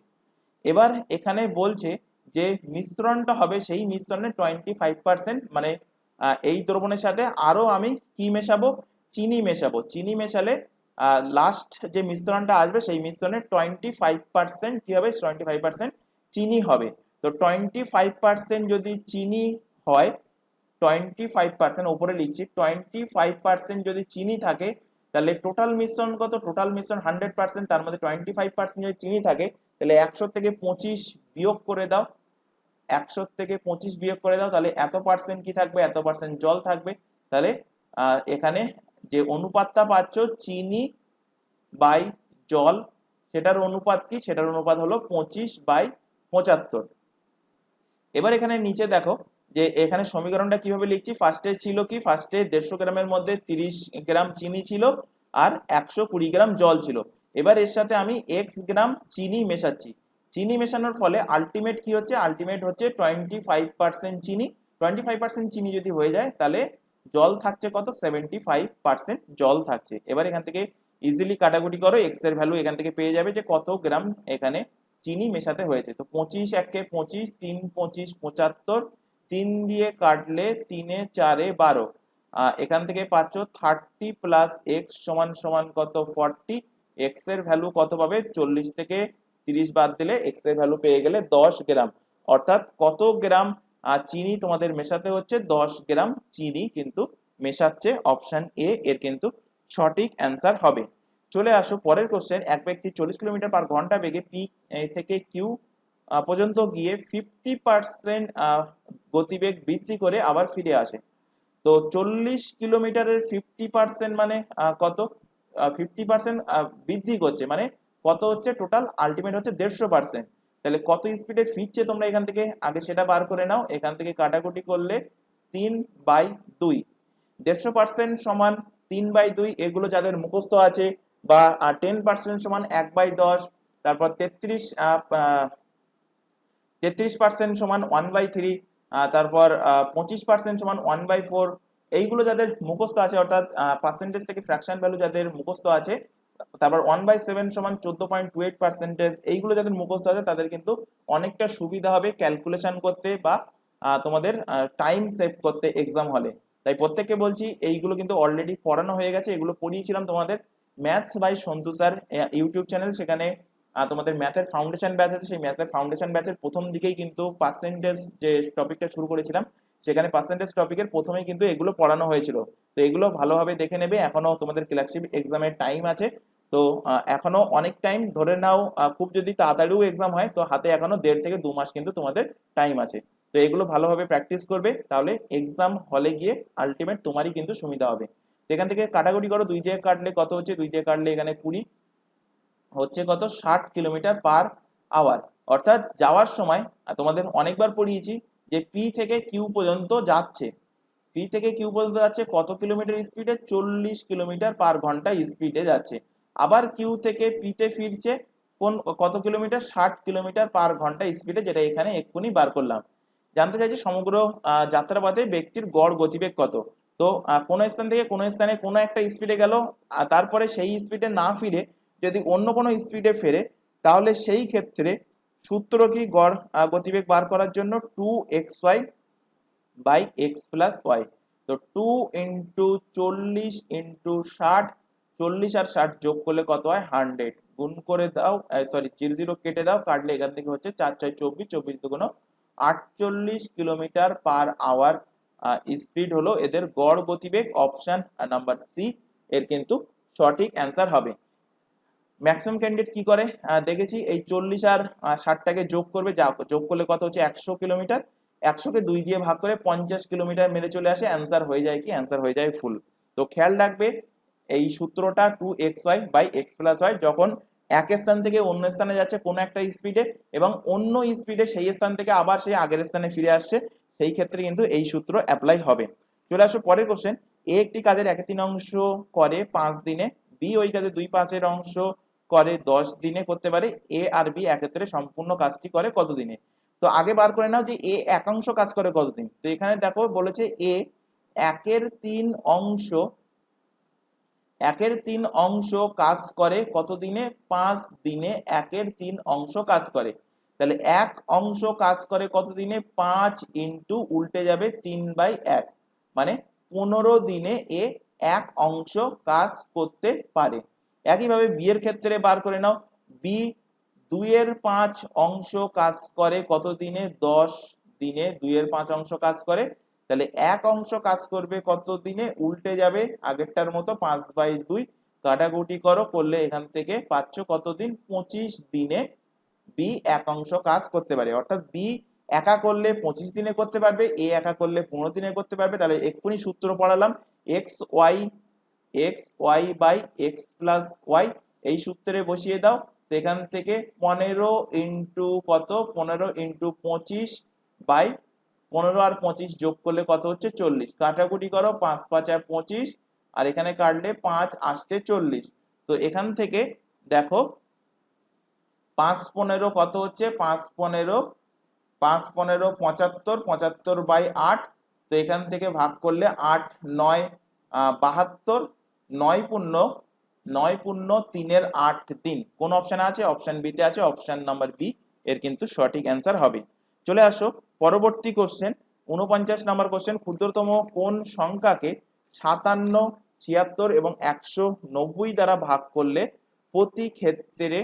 এবার এখানে বলছে যে মিশ্রণটা হবে সেই মিশ্রণের 25%, মানে এই দ্রবণের সাথে আরো আমি কি মেশাবো, চিনি মেশাবো। চিনি মেশালে লাস্ট যে মিশ্রণটা আসবে সেই মিশ্রণের 25% কি হবে, 25% চিনি হবে। তো 25% যদি চিনি হয়, 25% উপরে লিখছি, 25% যদি চিনি থাকে তাহলে টোটাল মিশ্রণ কত, টোটাল মিশ্রণ 100%, তার মধ্যে 25% যদি চিনি থাকে তাহলে 100 থেকে 25 বিয়োগ করে দাও, 100 থেকে 25 বিয়োগ করে দাও, তাহলে এত পার্সেন্ট কি থাকবে, এত পার্সেন্ট জল থাকবে। তাহলে এখানে যে অনুপাতটা পাচ্ছ চিনি বাই জল, সেটার অনুপাত কি, সেটার অনুপাত হলো 25/75। এবার এখানে নিচে দেখো যে এখানে সমীকরণটা কিভাবে লিখছি। ফার্স্টে ছিল কি, ফার্স্টে 150 গ্রামের মধ্যে 30 গ্রাম চিনি ছিল আর 120 গ্রাম জল ছিল। এবার এর সাথে আমি x গ্রাম চিনি মেশাচ্ছি। চিনি মেশানোর ফলে আলটিমেট কি হচ্ছে, আলটিমেট হচ্ছে 25% চিনি। 25% চিনি যদি হয়ে যায় তাহলে জল থাকছে কত, 75% জল থাকছে। এবার এখান থেকে ইজিলি কাটাকুটি করো, x এর ভ্যালু এখান থেকে পেয়ে যাবে যে কত গ্রাম এখানে চিনি মেশাতে হয়েছে। তো 25 একে 25, 3 25 75, 3 দিয়ে কাটলে 3 এ 4 এ 12, এখান থেকে পাচ্ছ 30 প্লাস x সমান সমান কত 40। x এর ভ্যালু কত পাবে, 40 থেকে 30 বাদ দিলে x এর ভ্যালু পেয়ে গেলে 10 গ্রাম। অর্থাৎ কত গ্রাম চিনি তোমাদের মেশাতে হচ্ছে, 10 গ্রাম চিনি কিন্তু মেশাচ্ছে। অপশন এ এর কিন্তু সঠিক অ্যান্সার হবে। চলে আসো পরের কোশ্চেন। এক ব্যক্তি 40 কিলোমিটার পার ঘন্টা বেগে পি থেকে কিউ পর্যন্ত গিয়ে 50% গতিবেগ বৃদ্ধি করে আবার ফিরে আসে। তো 40 কিলোমিটারের 50% মানে কত, 50% বৃদ্ধি করছে মানে কত হচ্ছে, টোটাল আলটিমেট হচ্ছে 150%। তাহলে কত স্পিডে ফিরছে তোমরা এখান থেকে আগে সেটা বার করে নাও। এখান থেকে কাটাকুটি করলে 3/2, 150% সমান 3/2, এগুলো যাদের মুখস্থ আছে, বা 10% সমান 1/10, তারপর 33% সমান 1/3, তারপর 25% সমান 1/4, এইগুলো যাদের মুখস্থ আছে, অর্থাৎ পার্সেন্টেজ থেকে ফ্র্যাকশন ভ্যালু যাদের মুখস্থ আছে, তারপর 1/7 সমান 14.28%, এইগুলো যাদের মুখস্থ আছে তাদের কিন্তু অনেকটা সুবিধা হবে ক্যালকুলেশন করতে বা তোমাদের টাইম সেভ করতে এক্সাম হলে। তাই প্রত্যেককে বলছি এইগুলো কিন্তু অলরেডি পড়ানো হয়ে গেছে, এগুলো পড়িয়েছিলাম তোমাদের maths by Santu sir YouTube channel. সেখানে তোমাদের ম্যাথের ফাউন্ডেশন ব্যাচ আছে, সেই ম্যাথের ফাউন্ডেশন ব্যাচের প্রথম দিকেই কিন্তু পার্সেন্টেজ যে টপিকটা শুরু করেছিলাম, সেখানে পার্সেন্টেজ টপিকের প্রথমেই কিন্তু এগুলো পড়ানো হয়েছিল। তো এগুলো ভালোভাবে দেখে নেবে। এখনো তোমাদের ক্লাসিক এক্সামের টাইম আছে, তো এখনো অনেক টাইম ধরে নাও। খুব যদি তাড়াতাড়িও এক্সাম হয় তো হাতে এখনো 1.5 থেকে 2 মাস কিন্তু তোমাদের টাইম আছে। তো এগুলো ভালোভাবে প্র্যাকটিস করবে, তাহলে এক্সাম হলে গিয়ে আলটিমেট তোমারই কিন্তু সুবিধা হবে। এখান থেকে কাটাকুটি করো, 2 দিয়ে কাটলে কত হচ্ছে, 2 দিয়ে কাটলে এখানে 20 হচ্ছে কত, 60 কিলোমিটার পার আওয়ার। অর্থাৎ যাওয়ার সময় তোমাদের অনেকবার পড়িয়েছি যে পি থেকে কিউ পর্যন্ত যাচ্ছে, পি থেকে কিউ পর্যন্ত যাচ্ছে কত কিলোমিটার স্পিডে, 40 কিলোমিটার পার ঘন্টা স্পিডে যাচ্ছে। আবার কিউ থেকে পিতে ফিরছে কত কিলোমিটার, 60 কিলোমিটার পার ঘন্টা স্পিডে, যেটা এখানে এক্ষুনি বার করলাম। জানতে চাইছি সমগ্র যাত্রাপথে ব্যক্তির গড় গতিবেগ কত। তো কোনো স্থান থেকে কোনো স্থানে কোনো একটা স্পিডে গেল, তারপরে সেই স্পিডে না ফিরে যদি অন্য কোনো স্পিডে ফেরে, তাহলে সেই ক্ষেত্রে সূত্র কি, গড় গতিবেগ বার করার জন্য 2xy by x plus Y. তো 2 ইন্টু 40 ইন্টু 60, 40 আর 60 যোগ করলে কত হয় 100, গুণ করে দাও, সরি 00 কেটে দাও, কাটলে এখান থেকে হচ্ছে 4 4 24, 24 দুগুণ 48 কিলোমিটার পার আওয়ার স্পিড হলো এদের গড় গতিবেগ। অপশন নাম্বার সি এর কিন্তু সঠিক অ্যান্সার হবে। ম্যাক্সিমাম ক্যান্ডিডেট কি করে দেখেছি, এই 40 আর 60টাকে যোগ করবে, যা যোগ করলে কত হচ্ছে 100 কিলোমিটার, 100কে 2 দিয়ে ভাগ করে 50 কিলোমিটার মেরে চলে আসে, অ্যান্সার হয়ে যায় কি, অ্যান্সার হয়ে যায় ফুল। তো খেয়াল রাখবে এই সূত্রটা 2xy by x plus y, যখন এক স্থান থেকে অন্য স্থানে যাচ্ছে কোনো একটা স্পিডে এবং অন্য স্পিডে সেই স্থান থেকে আবার সেই আগের স্থানে ফিরে আসছে, সেই ক্ষেত্রে কিন্তু এই সূত্র অ্যাপ্লাই হবে। চলে আসো পরের কোশ্চেন। এ একটি কাজের 1/3 অংশ করে 5 দিনে, বি ওই কাজে 2/5 অংশ করে 10 দিনে করতে পারে, এ আর বি একত্রে সম্পূর্ণ কাজটি করে কত দিনে। তো আগে বার করে নাও যে এ একাংশ কাজ করে কতদিন। তো এখানে দেখো বলেছে এ একের 3 অংশ, একের 3 অংশ কাজ করে কত দিনে, 5 দিনে একের 3 অংশ কাজ করে। তাহলে এক অংশ কাজ করে কত দিনে, 5 ইন্টু উল্টে যাবে 3/1, মানে 15 দিনে এ এক অংশ কাজ করতে পারে। একইভাবে বি এর ক্ষেত্রে বার করে নাও, বি 2/5 অংশ কাজ করে কত দিনে, 10 দিনে 2/5 অংশ কাজ করে। তাহলে এক অংশ কাজ করবে কত দিনে, উল্টে যাবে আগেরটার মতো 5/2, কাটাকুটি করো, করলে এখান থেকে পাচ্ছ কতদিন, 25 দিনে বি এক অংশ কাজ করতে পারে। অর্থাৎ বি একা করলে 25 দিনে করতে পারবে, এ একা করলে 15 দিনে করতে পারবে। তাহলে এক্ষুনি সূত্র পড়ালাম, X Y by X plus Y, এই সূত্রে বসিয়ে দাও। তো এখান থেকে 15 ইন্টু কত, 15 ইন্টু 25 বাই 15 আর 25 যোগ করলে কত হচ্ছে 40, কাটাকুটি করো, 5 5 আর 25, আর এখানে কাটলে 5 8 40। তো এখান থেকে দেখো 5 15 কত হচ্ছে, 5 15 75, 75/8। তো এখান থেকে ভাগ করলে 8 9 72, 9 পূর্ণ 3 এর 8 দিন। কোন অপশন আছে, অপশন বি তে আছে, অপশন নাম্বার বি এর কিন্তু সঠিক অ্যান্সার হবে। চলে আসো পরবর্তী কোশ্চেন, 49 নম্বর কোশ্চেন। ক্ষুদ্রতম কোন সংখ্যাকে 57, 76 এবং 190 দ্বারা ভাগ করলে প্রতি ক্ষেত্রে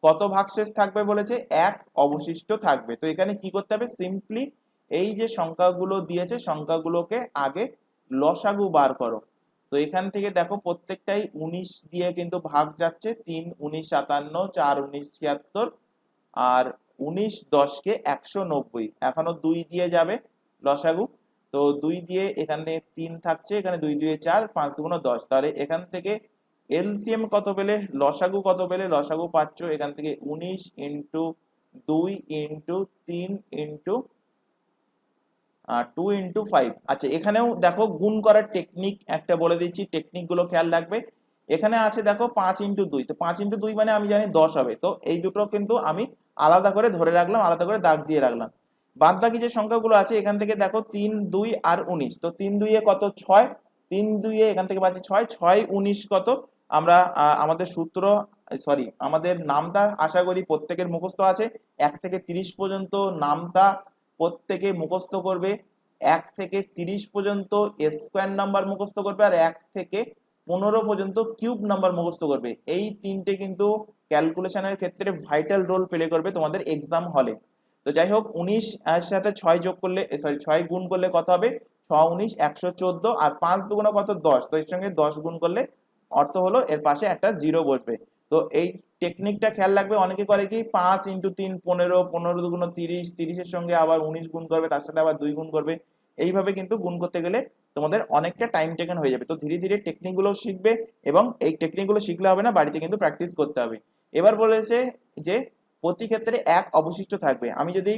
কত ভাগশেষ থাকবে বলেছে, এক অবশিষ্ট থাকবে। তো এখানে কি করতে হবে, সিম্পলি এই যে সংখ্যাগুলো দিয়েছে সংখ্যাগুলোকে আগে লসাগু বার করো। তো এখান থেকে দেখো প্রত্যেকটাই 19 দিয়ে কিন্তু ভাগ যাচ্ছে, 3 19 57, 4 19 76, আর 19 10 কে 190, এখনো 2 দিয়ে যাবে লসাগু। তো 2 দিয়ে এখানে 3 থাকছে, এখানে 2 2 4, 5 গুণ 10। তাহলে এখান থেকে এলসিএম কত পেলে, লসাগু কত পেলে, লসাগু পাচ্ছ এখান থেকে 19 ইন্টু 2 ইন্টু 3 ইন্টু 2 ইন্টু 5। আচ্ছা এখানেও দেখো গুণ করার টেকনিক একটা বলে দিচ্ছি, টেকনিক গুলো খেয়াল রাখবে। এখানে আছে দেখো 5 ইন্টু 2, তো 5 ইন্টু 2 মানে আমি জানি 10 হবে। তো এই দুটো কিন্তু আমি আলাদা করে ধরে রাখলাম, আলাদা করে দাগ দিয়ে রাখলাম। বাদ বাকি যে সংখ্যাগুলো আছে এখান থেকে দেখো 3 2 আর 19, তো 3 2 এ কত 6, 3 2 এ এখান থেকে পাচ্ছি 6 6 19 কত, আমরা আমাদের সূত্র সরি আমাদের নামতা আশা করি প্রত্যেকের মুখস্থ আছে। 1 থেকে 30 পর্যন্ত নামতা প্রত্যেকে মুখস্থ করবে, 1 থেকে 30 পর্যন্ত স্কোয়ার নাম্বার মুখস্থ করবে, আর 1 থেকে 15 পর্যন্ত কিউব নাম্বার মুখস্থ করবে। এই তিনটে কিন্তু ক্যালকুলেশনের ক্ষেত্রে ভাইটাল রোল প্লে করবে তোমাদের এক্সাম হলে। তো যাই হোক 19 এর সাথে 6 যোগ করলে সরি 6 গুণ করলে কত হবে, 6 19 114, আর 5 দুগুণ কত 10, তো এর সঙ্গে 10 গুণ করলে অর্থ হলো এর পাশে একটা জিরো বসবে। তো এই টেকনিকটা খেয়াল রাখবে। অনেকে করে কি 5 ইন্টু 3 15, 15 দুগুণ 30, 30 এর সঙ্গে আবার 19 গুণ করবে, তার সাথে আবার 2 গুণ করবে। এইভাবে কিন্তু গুণ করতে গেলে তোমাদের অনেকটা টাইম টেকেন হয়ে যাবে। তো ধীরে ধীরে টেকনিকগুলো শিখবে, এবং এই টেকনিকগুলো শিখলে হবে না, বাড়িতে কিন্তু প্র্যাকটিস করতে হবে। এবার বলেছে যে প্রতি ক্ষেত্রে এক অবশিষ্ট থাকবে। আমি যদি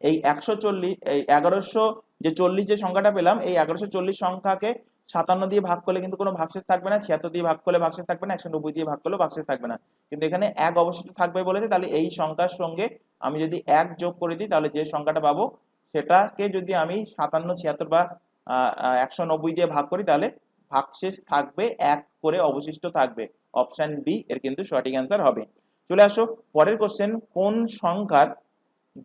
এই 140 এই 1100 যে 40 যে সংখ্যাটা পেলাম, এই 1140 সংখ্যাকে 57 দিয়ে ভাগ করলে কিন্তু কোনো ভাগশেষ থাকবে না, 76 দিয়ে ভাগ করলে ভাগশেষ থাকবে না, 190 দিয়ে ভাগ করলেও ভাগশেষ থাকবে না, কিন্তু এখানে এক অবশিষ্ট থাকবে বলেছে। তাহলে এই সংখ্যার সঙ্গে আমি যদি 1 যোগ করে দিই, তাহলে যে সংখ্যাটা পাবো সেটাকে যদি আমি 57 76 বা 190 দিয়ে ভাগ করি, তাহলে ভাগশেষ থাকবে 1 করে অবশিষ্ট থাকবে। অপশন বি এর কিন্তু সঠিক অ্যান্সার হবে। চলে আসো পরের কোশ্চেন, কোন সংখ্যার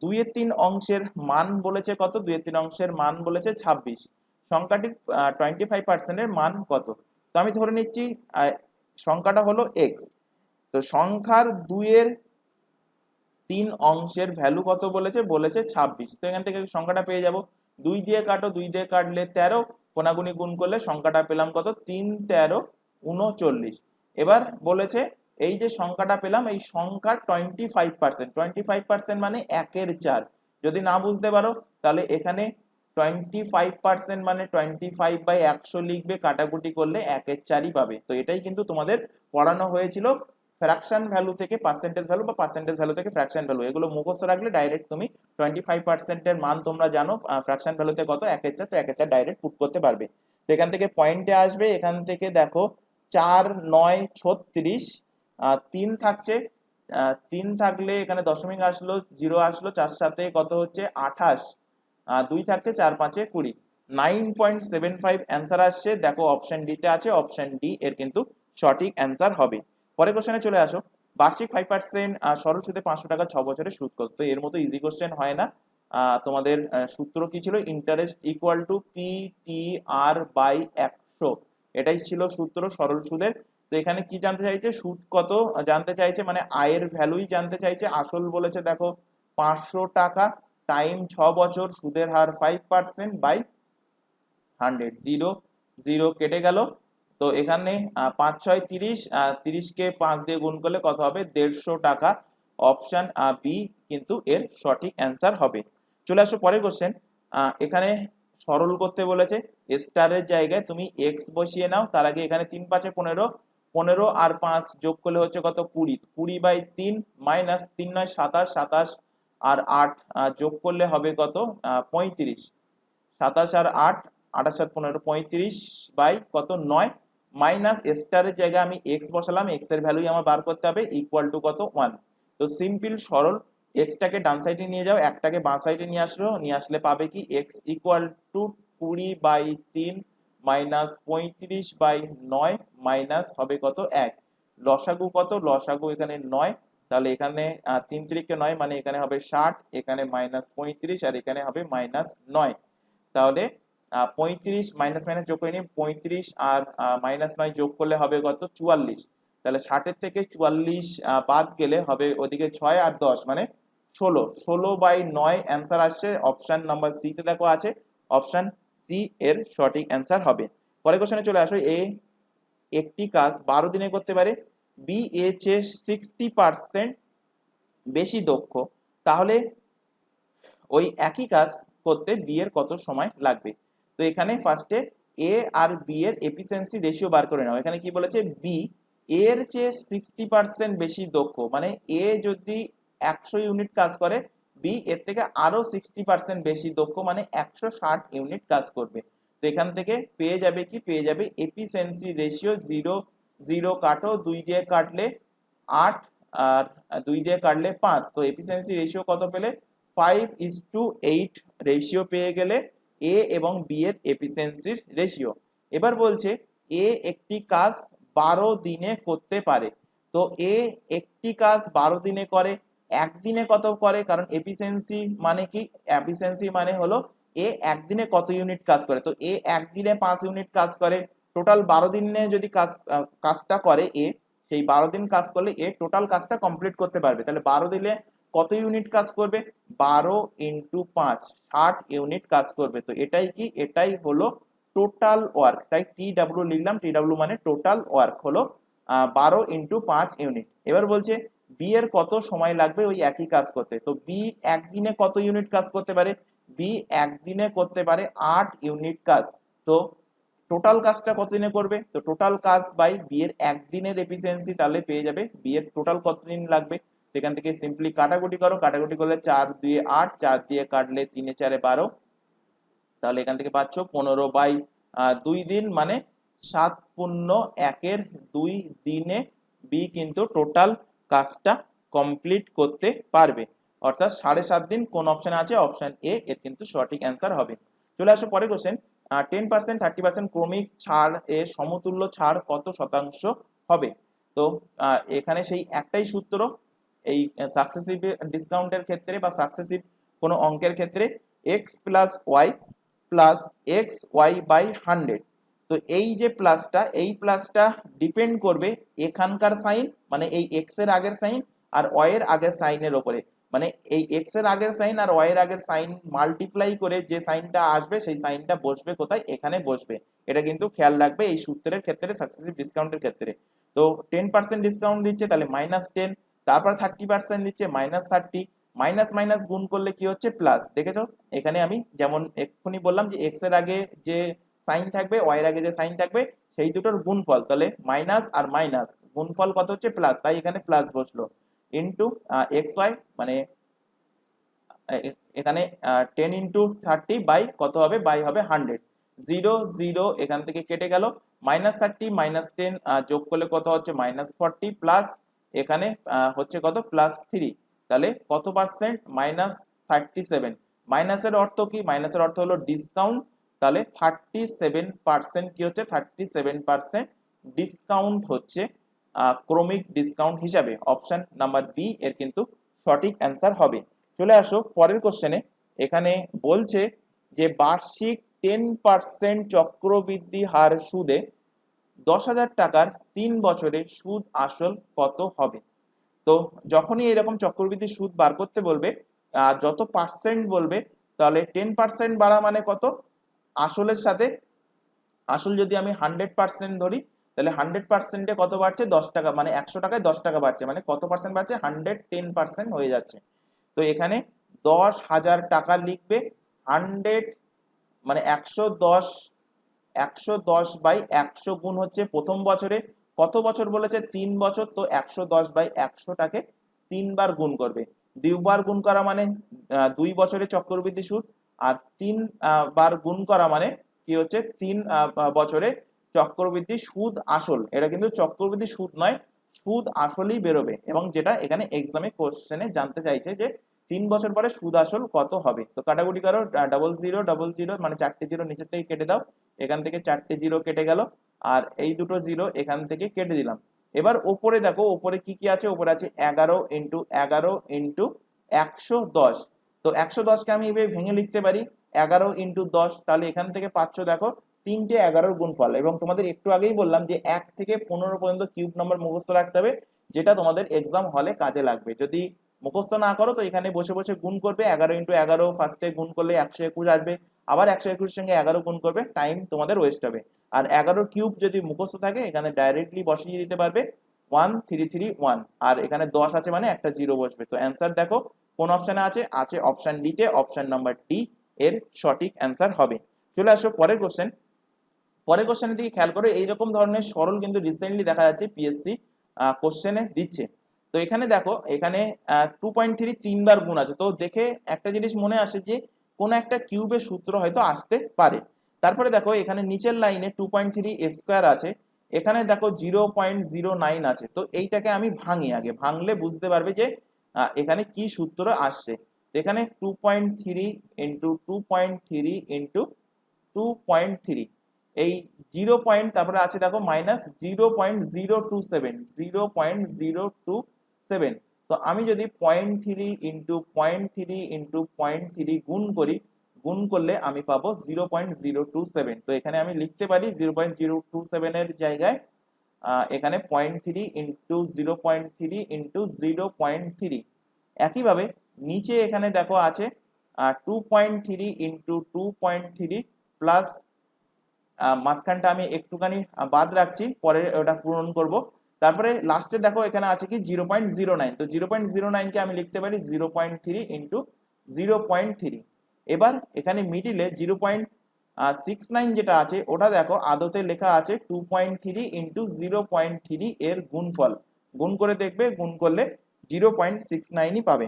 2/3 অংশের মান বলেছে কত, 2/3 অংশের মান বলেছে 26। সংখ্যাটির 25% মান কত। তো আমি ধরে নিচ্ছি সংখ্যাটা হলো এক্স। তো সংখ্যার 2-এর 3 অংশের ভ্যালু কত বলেছে, 26। তো এখান থেকে সংখ্যাটা পেয়ে যাব, 2 দিয়ে কাটো, 2 দিয়ে কাটলে 13, কোনাগুনি গুণ করলে সংখ্যাটা পেলাম কত, 3 13 39। এবার বলেছে এই যে সংখ্যাটা পেলাম এই সংখ্যার 25% মানে 1/4। যদি না বুঝতে পারো তাহলে এখানে 25% মানে 25/100 লিখবে, কাটাকুটি করলে 1/4 পাবে। তো এটাই কিন্তু তোমাদের পড়ানো হয়েছিল ফ্র্যাকশন ভ্যালু থেকে পার্সেন্টেজ ভ্যালু বা পার্সেন্টেজ ভ্যালু থেকে ফ্র্যাকশন ভ্যালু। এগুলো মুখস্থ রাখলে ডাইরেক্ট তুমি 25% এর মান তোমরা জানো ফ্র্যাকশন ভ্যালুতে কত, 1/4, তো 1/4 ডাইরেক্ট পুট করতে পারবে। তো এখান থেকে পয়েন্টে আসবে, এখান থেকে দেখো 4 9 36, 3 থাকছে, 3 থাকলে এখানে দশমিক আসলো, 0 আসলো, 4 সাথে কত হচ্ছে 28, 2 থাকছে, 4 5 20, 9.75 অ্যান্সার আসছে। দেখো অপশন ডি তে আছে, অপশন ডি এর কিন্তু সঠিক অ্যান্সার হবে। পরের কোশ্চেনে চলে আসো, বার্ষিক 5% সরল সুদে 500 টাকা 6 বছরের সুদ কত। তো এর মতো ইজি কোশ্চেন হয় না। তোমাদের সূত্র কি ছিল, interest equal to P T R by 100, এটাই ছিল সূত্র সরল সুদের। তো এখানে কি জানতে চাইছে, সুদ কত জানতে চাইছে, মানে আয়ের ভ্যালুই জানতে চাইছে। আসল বলেছে দেখো 500 টাকা টাইম 6 বছর, সুদের হার 5% বাই 100, 0 0 কেটে গেল। তো এখানে 5 6 30, 30কে 5 দিয়ে গুণ করলে কত হবে, 150 টাকা। অপশন বি কিন্তু এর সঠিক অ্যান্সার হবে। চলে আসো পরের কোশ্চেন। এখানে সরল করতে বলেছে, স্টারের জায়গায় তুমি এক্স বসিয়ে নাও। তার আগে এখানে 3 5 15, 15 আর 5 যোগ করলে হচ্ছে কত, 20, 20/3 মাইনাস 3 9 27, 27 আর 8 যোগ করলে হবে কত, 35, 27 আর 8 28 7 15 35 বাই কত 9, মাইনাস স্টারের জায়গায় আমি এক্স বসালাম, এক্স এর ভ্যালুই আমার বার করতে হবে, ইকুয়াল টু কত 1। তো সিম্পল সরল, এক্সটাকে ডান সাইডে নিয়ে যাও, একটাকে বাঁ সাইডে নিয়ে আসলে পাবে কি, x equal to 20/3 minus 35/9 minus হবে কত 1। লসাগু কত, লসাগু এখানে 9, তাহলে এখানে 3 3 9 মানে এখানে হবে 60, এখানে মাইনাস 35 আর এখানে হবে মাইনাস 9। তাহলে 35 মাইনাস মাইনাস যোগ করে নিই, 35 আর মাইনাস 9 যোগ করলে হবে কত 44। তাহলে 60 থেকে 44 বাদ গেলে হবে ওদিকে 6 আর 10 মানে 16, 16/9 অ্যান্সার আসছে। অপশন নাম্বার সি তে দেখো আছে, অপশন সি এর সঠিক অ্যান্সার হবে। পরের কোশ্চেনে চলে আসো, এ একটি কাজ 12 দিনে করতে পারে, বি এর চেয়ে 60% বেশি দক্ষ, তাহলে ওই একই কাজ করতে বি এর কত সময় লাগবে। তো এখানে ফার্স্টে এ আর বি এর এফিসিয়েন্সি রেশিও বার করে নাও। এখানে কি বলেছে, বি এর চেয়ে 60% বেশি দক্ষ, মানে এ যদি 100 ইউনিট কাজ করে, বি এর থেকে আরো 60% বেশি দক্ষ, মানে 160 ইউনিট কাজ করবে। তো এখান থেকে পেয়ে যাবে কি, পেয়ে যাবে এফিসিয়েন্সি রেশিও 0 0 কাটো, 2 দিয়ে কাটলে 8 আর 2 দিয়ে কাটলে 5। তো এফিসিয়েন্সি রেশিও কত পেলে, 5:8 রেশিও পেয়ে গেলে এ এবং বি এর এফিসিয়েন্সির রেশিও। এবার বলছে এ একটি কাজ 12 দিনে করতে পারে। তো এ একটি কাজ 12 দিনে করে, একদিনে কত করে, কারণ এফিসিয়েন্সি মানে কি, এফিসিয়েন্সি মানে হলো এ একদিনে কত ইউনিট কাজ করে। তো এ একদিনে 5 ইউনিট কাজ করে, টোটাল 12 দিনে যদি কাজটা করে এ, সেই 12 দিন কাজ করলে এ টোটাল কাজটা কমপ্লিট করতে পারবে। তাহলে 12 দিনে কত ইউনিট কাজ করবে, 12 × 5 60 ইউনিট কাজ করবে। তো এটাই কি, এটাই হলো টোটাল ওয়ার্ক, তাই টি ডাব্লিউ লিখলাম, টি ডাব্লিউ মানে টোটাল ওয়ার্ক হলো 12 × 5 ইউনিট। এবার বলছে বি এর কত সময় লাগবে ওই একই কাজ করতে। তো বি একদিনে কত ইউনিট কাজ করতে পারে, বি একদিনে করতে পারে 8 ইউনিট কাজ। তো টোটাল কাজটা কত দিনে করবে, তো টোটাল কাজ বাই বি এর একদিনের এফিসিয়েন্সি, তাহলে পেয়ে যাবে বি এর টোটাল কতদিন লাগবে। সেখান থেকে সিম্পলি কাটাকুটি করো, কাটাকুটি করলে 4 2 8, 4 দিয়ে কাটলে 3 4 12, তাহলে এখান থেকে পাচ্ছ 15/2 দিন, মানে 7×1 দিনে বি কিন্তু টোটাল কাজটা কমপ্লিট করতে পারবে। অর্থাৎ 7.5 দিন কোন অপশন আছে, অপশন এ এর কিন্তু সঠিক অ্যান্সার হবে। চলে আসো পরের কোশ্চেন, 10% 30% ক্রমিক ছাড় এর সমতুল্য ছাড় কত শতাংশ হবে। তো এখানে সেই একটাই সূত্র, এই সাকসেসিভ ডিসকাউন্টের ক্ষেত্রে বা সাকসেসিভ কোনো অঙ্কের ক্ষেত্রে, x + y plus X Y by 100। তো এই যে প্লাসটা, এই প্লাসটা ডিপেন্ড করবে এখানকার সাইন, মানে এই এক্স এর আগের সাইন আর ওয়াই এর আগের সাইনের ওপরে। মানে এই এক্স এর আগের সাইন আর ওয়াই এর আগের সাইন মাল্টিপ্লাই করে যে সাইনটা আসবে সেই সাইনটা বসবে কোথায়, এখানে বসবে। এটা কিন্তু খেয়াল রাখবে এই সূত্রের ক্ষেত্রে, সাকসেসিভ ডিসকাউন্টের ক্ষেত্রে। তো 10% ডিসকাউন্ট দিচ্ছে, তাহলে -10, তারপর 30% দিচ্ছে -30, মাইনাস মাইনাস গুণ করলে কি হচ্ছে প্লাস। দেখেছো এখানে আমি যেমন এক্ষুনি বললাম যে এক্স এর আগে যে সাইন থাকবে ওয়াই এর আগে যে সাইন থাকবে সেই দুটোর গুণফল, তাহলে মাইনাস আর মাইনাস গুণফল কত হচ্ছে প্লাস, তাই এখানে প্লাস বসলো ইন্টু এক্স ওয়াই, মানে এখানে 10 ইন্টু 30 বাই কত হবে, বাই হবে 100। 0 0 এখান থেকে কেটে গেল, -30 -10 যোগ করলে কত হচ্ছে -40, প্লাস এখানে হচ্ছে কত +3, তাহলে কত পার্সেন্ট, -37। মাইনাসের অর্থ কি, মাইনাসের অর্থ হলো ডিসকাউন্ট, তাহলে 37% কি হচ্ছে, 37% ডিসকাউন্ট হচ্ছে ক্রমিক ডিসকাউন্ট হিসাবে। অপশন নাম্বার বি এর কিন্তু সঠিক অ্যান্সার হবে। চলে আসো পরের কোশ্চেনে। এখানে বলছে যে বার্ষিক 10% চক্রবৃদ্ধি হার সুদে 10,000 টাকার 3 বছরে সুদ আসল কত হবে। তো যখনই এরকম চক্রবৃদ্ধি সুদ বার করতে বলবে, যত পার্সেন্ট বলবে, তাহলে 10% বাড়া মানে কত, আসলের সাথে আসল যদি আমি 100% ধরি, তাহলে 100%-এ কত বাড়ছে, 10 টাকা, মানে 100 টাকায় 10 টাকা বাড়ছে, মানে কত পার্সেন্ট বাড়ছে, 110% হয়ে যাচ্ছে। তো এখানে 10,000 টাকা লিখবে, 100 মানে 110 বাই 100 গুণ হচ্ছে প্রথম বছরে, কত বছর বলেছে, 3 বছর, তো 110 বাই 100টাকে 3 বার গুণ করবে। 2 বার গুণ করা মানে 2 বছরে চক্রবৃদ্ধি সুদ, আর 3 বার গুণ করা মানে কি হচ্ছে, 3 বছরে চক্রবৃদ্ধি সুদ আসল। এটা কিন্তু চক্রবৃদ্ধি সুদ নয়, সুদ আসলই বেরোবে, এবং যেটা এখানে এক্সামে কোশ্চেনে জানতে চাইছে যে 3 বছর পরে সুদ আসল কত হবে। তো কাটাকুটি করো, 0000 মানে 4টে জিরো নিচের থেকে কেটে দাও, এখান থেকে 4টে জিরো কেটে গেল, আর এই দুটো জিরো এখান থেকে কেটে দিলাম। এবার ওপরে দেখো, ওপরে কি কি আছে, ওপরে আছে 11 ইন্টু 11 ইন্টু 110। তো 110কে আমি এভাবে ভেঙে লিখতে পারি 11 ইন্টু 10, তাহলে এখান থেকে পাচ্ছ দেখো 3টে 11-র গুণফল। এবং তোমাদের একটু আগেই বললাম যে 1 থেকে 15 পর্যন্ত কিউব নাম্বার মুখস্থ রাখতে হবে, যেটা তোমাদের এক্সাম হলে কাজে লাগবে। যদি মুখস্থ না করো তো এখানে বসে বসে গুণ করবে, 11 ইন্টু 11 ফার্স্টে গুণ করলে 121 আসবে, আবার 121 সঙ্গে 11 গুণ করবে, টাইম তোমাদের ওয়েস্ট হবে। আর 11 কিউব যদি মুখস্থ থাকে এখানে ডাইরেক্টলি বসিয়ে দিতে পারবে 1331, আর এখানে 10 আছে মানে একটা জিরো বসবে। তো অ্যান্সার দেখো কোন অপশনে আছে, আছে অপশন ডি তে, অপশন নাম্বার ডি এর সঠিক অ্যান্সার হবে। চলে আসো পরের কোশ্চেন। পরের কোশ্চেনের দিকে খেয়াল করো, এইরকম ধরনের সরল কিন্তু রিসেন্টলি দেখা যাচ্ছে পিএসসি কোশ্চেনে দিচ্ছে। তো এখানে দেখো, এখানে 2.3 3 বার গুণ আছে, তো দেখে একটা জিনিস মনে আসে যে কোন একটা কিউবের সূত্র হয়তো আসতে পারে। তারপরে দেখো এখানে নিচের লাইনে 2.3 স্কোয়ার আছে, এখানে দেখো 0.09 আছে। তো এইটাকে আমি ভাঙি, আগে ভাঙলে বুঝতে পারবে যে এখানে কি সূত্র আসছে। তো এখানে 2.3 ইন্টু 2.3 ইন্টু 2.3, এই 0 পয়েন্ট, তারপরে আছে দেখো -0.027, 0.027। তো আমি যদি 0.3 ইন্টু 0.3 ইন্টু 0.3 গুণ করি, গুণ করলে আমি পাবো 0.027। তো এখানে আমি লিখতে পারি 0.027 এর জায়গায় এখানে 0.3 ইন্টু 0.3 ইন্টু 0.3। একইভাবে নিচে এখানে দেখো আছে 2.3 ইন্টু 2.3 প্লাস মাঝখানটা আমি একটুখানি বাদ রাখছি, পরে ওটা পূরণ করব। তারপরে লাস্টে দেখো এখানে আছে কি 0.09, তো 0.09কে আমি লিখতে পারি 0.3 ইন্টু 0.3। এবার এখানে মিডিলে 0.69 যেটা আছে ওটা দেখো আদতে লেখা আছে 2.3 ইন্টু 0.3 এর গুণফল, গুণ করে দেখবে, গুণ করলে 0.69ই পাবে।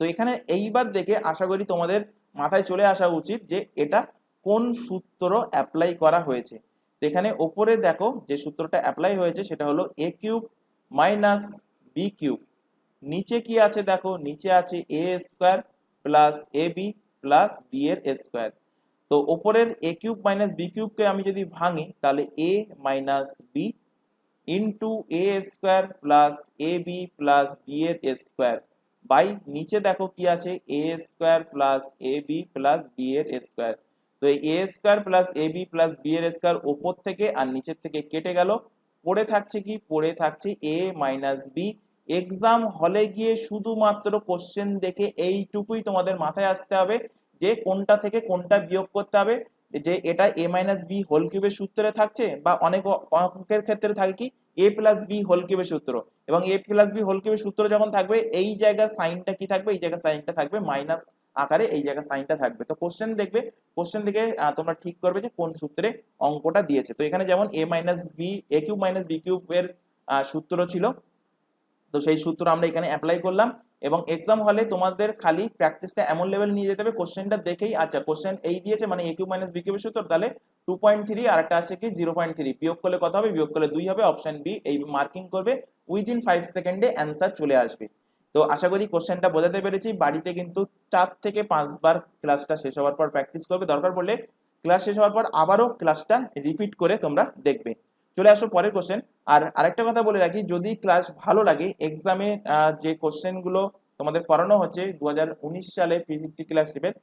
তো এখানে এইবার দেখে আশা করি তোমাদের মাথায় চলে আসা উচিত যে এটা কোন সূত্র অ্যাপ্লাই করা হয়েছে। তো এখানে ওপরে দেখো যে সূত্রটা অ্যাপ্লাই হয়েছে সেটা হলো a cube minus B cube, নিচে কি আছে দেখো, নিচে আছে a square plus A B plus B এর স্কোয়ার। তো ওপরের a কিউব মাইনাস বি কিউবকে আমি যদি ভাঙি, তাহলে a minus B into A square plus A B plus B এর স্কোয়ার, বাই নিচে দেখো কি আছে a square plus A B plus B এর স্কোয়ার। তো এই A square plus A B plus B এর স্কোয়ার ওপর থেকে আর নিচের থেকে কেটে গেল, পড়ে থাকছে কি, পড়ে থাকছে এ মাইনাস বি। এক্সাম হলে গিয়ে শুধুমাত্র কোশ্চেন দেখে এইটুকুই তোমাদের মাথায় আসতে হবে যে কোনটা থেকে কোনটা বিয়োগ করতে হবে, যে এটা এ মাইনাস বি হোল কিউবের সূত্রে থাকছে, বা অনেক অঙ্কের ক্ষেত্রে থাকে কি এ প্লাস বি হোল কিউবের সূত্র, এবং এ প্লাস বি হোল কিউবের সূত্র যখন থাকবে এই জায়গার সাইনটা কি থাকবে, এই জায়গার সাইনটা থাকবে মাইনাস আকারে, এই জায়গায় সাইনটা থাকবে। তো কোশ্চেন দেখবে, কোশ্চেন দেখে তোমরা ঠিক করবে যে কোন সূত্রে অঙ্কটা দিয়েছে। তো এখানে যেমন এ minus B A cube minus B cube এর সূত্র ছিল, তো সেই সূত্র আমরা এখানে অ্যাপ্লাই করলাম। এবং এক্সাম হলে তোমাদের খালি প্র্যাকটিসটা এমন লেভেল নিয়ে যেতে হবে কোশ্চেনটা দেখেই, আচ্ছা কোশ্চেন এই দিয়েছে মানে এ কিউব মাইনাস বি কিউবের সূত্র, তাহলে 2.3 আর একটা আসছে কি 0.3, বিয়োগ করলে কত হবে, বিয়োগ করলে 2 হবে, অপশন বি, এই মার্কিং করবে, উইদিন 5 সেকেন্ডে অ্যান্সার চলে আসবে। তো আশা করি কোশ্চেনটা বোঝাতে পেরেছি। বাড়িতে কিন্তু 4 থেকে 5 বার ক্লাসটা শেষ হওয়ার পর প্র্যাকটিস করবে, দরকার পড়লে ক্লাস শেষ হওয়ার পর আবারও ক্লাসটা রিপিট করে তোমরা দেখবে। চলে আসো পরের কোশ্চেন। আর আরেকটা কথা বলে রাখি, যদি ক্লাস ভালো লাগে, এক্সামে যে কোশ্চেনগুলো তোমাদের করানো হচ্ছে 2019 সালে পিএসসি ক্লাসশিপের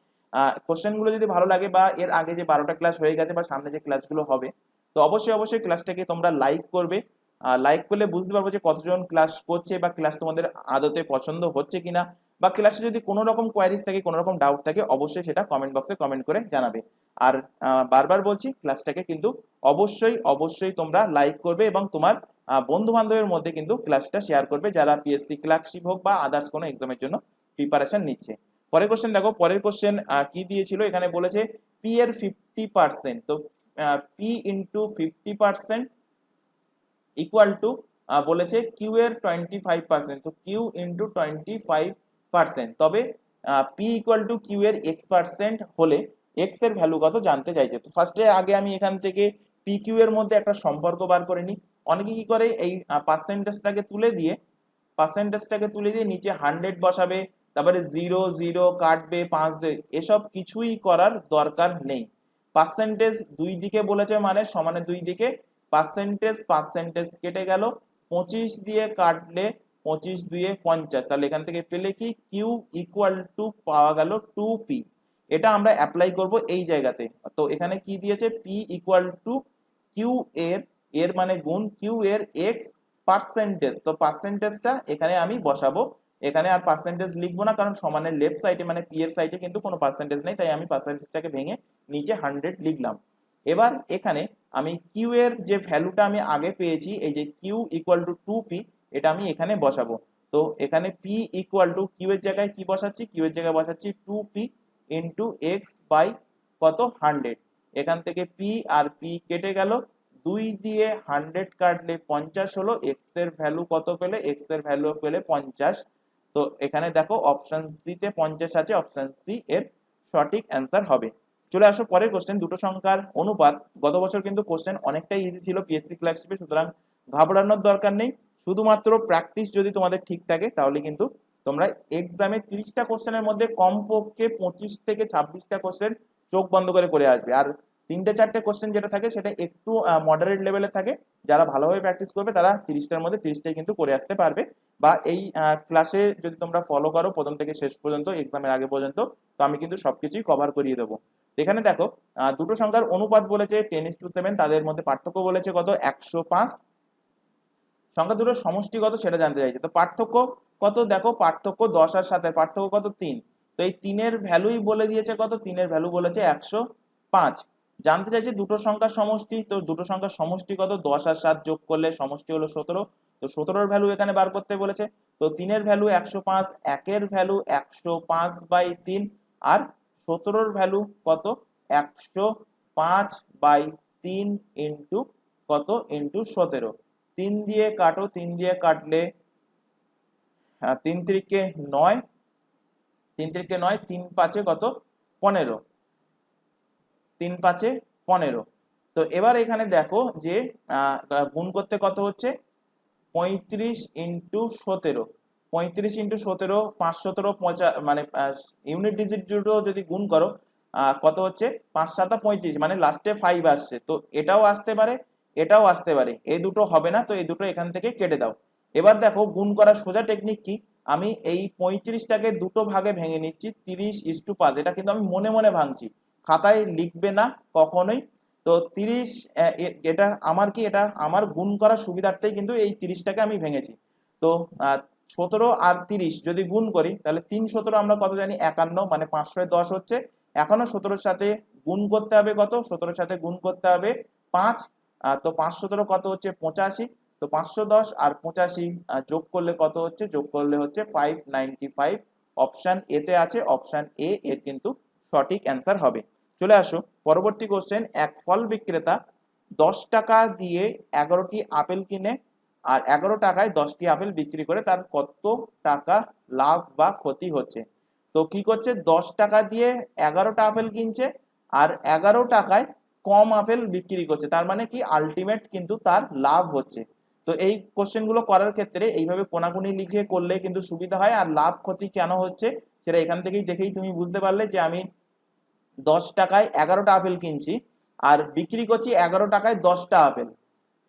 কোশ্চেনগুলো যদি ভালো লাগে, বা এর আগে যে 12টা ক্লাস হয়ে গেছে বা সামনে যে ক্লাসগুলো হবে, তো অবশ্যই অবশ্যই ক্লাসটাকে তোমরা লাইক করবে। লাইক করলে বুঝতে পারবো যে কতজন ক্লাস করছে, বা ক্লাস তোমাদের আদতে পছন্দ হচ্ছে কিনা, বা ক্লাসে যদি কোনো রকম কোয়ারিজ থাকে, কোনো রকম ডাউট থাকে, অবশ্যই সেটা কমেন্ট বক্সে কমেন্ট করে জানাবে। আর বারবার বলছি, ক্লাসটাকে কিন্তু অবশ্যই অবশ্যই তোমরা লাইক করবে, এবং তোমার বন্ধু বান্ধবের মধ্যে কিন্তু ক্লাসটা শেয়ার করবে যারা পিএসসি ক্লার্কশিপ হোক বা আদার্স কোনো এক্সামের জন্য প্রিপারেশন নিচ্ছে। পরের কোশ্চেন দেখো, পরের কোশ্চেন কি দিয়েছিল, এখানে বলেছে পি এর 50%, তো পি ইন্টু 50% ইকুয়াল টু বলেছে কিউ এর 25%, তো কিউ ইন্টু 25%, তবে পি ইকুয়াল টু কিউ এর x% হলে এক্স এর ভ্যালু কত জানতে চাইছে। তো ফার্স্টে আগে আমি এখান থেকে পি কিউ এর মধ্যে একটা সম্পর্ক বার করে নিই। অনেকে কি করে, এই পার্সেন্টেজটাকে তুলে দিয়ে নিচে 100 বসাবে, তারপরে 0 0 কাটবে, 5 দেবে, এসব কিছুই করার দরকার নেই। পার্সেন্টেজ দুই দিকে বলেছে মানে সমানে দুই দিকে, পার্সেন্টেজ কেটে গেল, 25 দিয়ে কাটলে 25 দুয়ে 50, তাহলে এখান থেকে পেলে কি কিউ ইকুয়াল টু পাওয়া গেল 2p। এটা আমরা অ্যাপ্লাই করব এই জায়গাতে। তো এখানে কি দিয়েছে, পি ইকুয়াল টু কিউ এর, এর মানে গুণ, কিউ এর এক্স পার্সেন্টেজ, তো পার্সেন্টেজটা এখানে আমি বসাবো। এখানে আর পার্সেন্টেজ লিখবো না, কারণ সমানের লেফট সাইডে মানে পি এর সাইডে কিন্তু কোনো পার্সেন্টেজ নেই, তাই আমি পার্সেন্টেজটাকে ভেঙে নিচে 100 লিখলাম। এবার এখানে আমি কিউ এর যে ভ্যালুটা আমি আগে পেয়েছি, এই যে কিউ ইকুয়াল টু 2p, এটা আমি এখানে বসাবো। তো এখানে পি ইকুয়াল টু কিউ এর জায়গায় কি বসাচ্ছি, কিউ এর জায়গায় বসাচ্ছি 2p ইন্টু এক্স বাই কত 100। এখান থেকে পি আর পি কেটে গেল, 2 দিয়ে 100 কাটলে 50 হলো, এক্স এর ভ্যালু কত পেলে, এক্স এর ভ্যালু পেলে 50। তো এখানে দেখো অপশন সি তে 50 আছে, অপশন সি এর সঠিক অ্যান্সার হবে। চলে আসো পরের কোশ্চেন, দুটো সংখ্যার অনুপাত। গত বছর কিন্তু কোশ্চেন অনেকটাই ইজি ছিল পিএসসি ক্লাসশিপে, সুতরাং ঘাবড়ানোর দরকার নেই। শুধুমাত্র প্র্যাকটিস যদি তোমাদের ঠিক থাকে, তাহলে কিন্তু তোমরা এক্সামে 30টা কোশ্চেনের মধ্যে কমপক্ষে 25 থেকে 26টা কোশ্চেন চোখ বন্ধ করে করে আসবে। আর 3-4টে কোশ্চেন যেটা থাকে সেটা একটু মডারেট লেভেলে থাকে। যারা ভালোভাবে প্র্যাকটিস করবে তারা 30টার মধ্যে 30টাই কিন্তু করে আসতে পারবে। বা এই ক্লাসে যদি তোমরা ফলো করো প্রথম থেকে শেষ পর্যন্ত, এক্সামের আগে পর্যন্ত, তো আমি কিন্তু সবকিছুই কভার করিয়ে দেবো। এখানে দেখো দুটো সংখ্যার অনুপাত বলেছে 10:7, তাদের মধ্যে পার্থক্য বলেছে কত, 105। সংখ্যা দুটোর সমষ্টি কত সেটা জানতে চাইছে। তো পার্থক্য কত, দেখো পার্থক্য 10 আর 7 এর পার্থক্য কত, 3। তো এই 3-এর ভ্যালুই বলে দিয়েছে কত, 3-এর ভ্যালু বলেছে 105। জানতে চাইছে দুটো সংখ্যার সমষ্টি, তো দুটো সংখ্যার সমষ্টি কত, 10 আর 7 যোগ করলে সমষ্টি হলো 17। তো 17-এর ভ্যালু এখানে বার করতে বলেছে। তো 3-এর ভ্যালু 105, 1-এর ভ্যালু 105/3, আর 17-এর ভ্যালু কত, 105/3 ইন্টু কত, ইন্টু 17। 3 দিয়ে কাটো, 3 দিয়ে কাটলে 3 3 9, 3 3 9, 3 5 কত, 15, 3 5 15। তো এবার এখানে দেখো যে গুণ করতে কত হচ্ছে, 35 ইন্টু 17, 35 ইন্টু 17, 517, মানে ইউনিট ডিজিট দুটো যদি গুণ করো কত হচ্ছে, 5 7 35, মানে লাস্টে 5 আসছে। তো এটাও আসতে পারে, এটাও আসতে পারে, এই দুটো হবে না, তো এই দুটো এখান থেকে কেটে দাও। এবার দেখো গুণ করার সোজা টেকনিক কি, আমি এই 35টাকে দুটো ভাগে ভেঙে নিচ্ছি, 30:5, এটা কিন্তু আমি মনে মনে ভাঙছি, খাতায় লিখবে না কখনোই। তো 30 এটা আমার কি, এটা আমার গুণ করার সুবিধার্থেই কিন্তু এই 30টাকে আমি ভেঙেছি। তো 17 আর 30 যদি গুণ করি তাহলে 3 17 আমরা কত জানি 51, মানে 510 হচ্ছে। এখনো 17-র সাথে গুণ করতে হবে কত, 17-র সাথে গুণ করতে হবে 5। তো 5 17 কত হচ্ছে 85। তো 510 আর 85 যোগ করলে কত হচ্ছে, যোগ করলে হচ্ছে 595। অপশন এতে আছে, অপশন এ এর কিন্তু সঠিক অ্যান্সার হবে। চলে আসো পরবর্তী কোশ্চেন। এক ফল বিক্রেতা 10 টাকা দিয়ে 11টি আপেল কিনে আর 11 টাকায় 10টি আপেল বিক্রি করে তার কত টাকা লাভ বা ক্ষতি হচ্ছে। তো কি করছে, 10 টাকা দিয়ে 11টা আপেল কিনছে আর 11 টাকায় কম আপেল বিক্রি করছে, তার মানে কি আলটিমেট কিন্তু তার লাভ হচ্ছে। তো এই কোশ্চেন গুলো করার ক্ষেত্রে এইভাবে কোনাকুনি লিখে করলে কিন্তু সুবিধা হয়। আর লাভ ক্ষতি কেন হচ্ছে সেটা এখান থেকেই দেখেই তুমি বুঝতে পারলে যে আমি 10 টাকায় 11টা আপেল কিনছি আর বিক্রি করছি 11 টাকায় 10টা আপেল,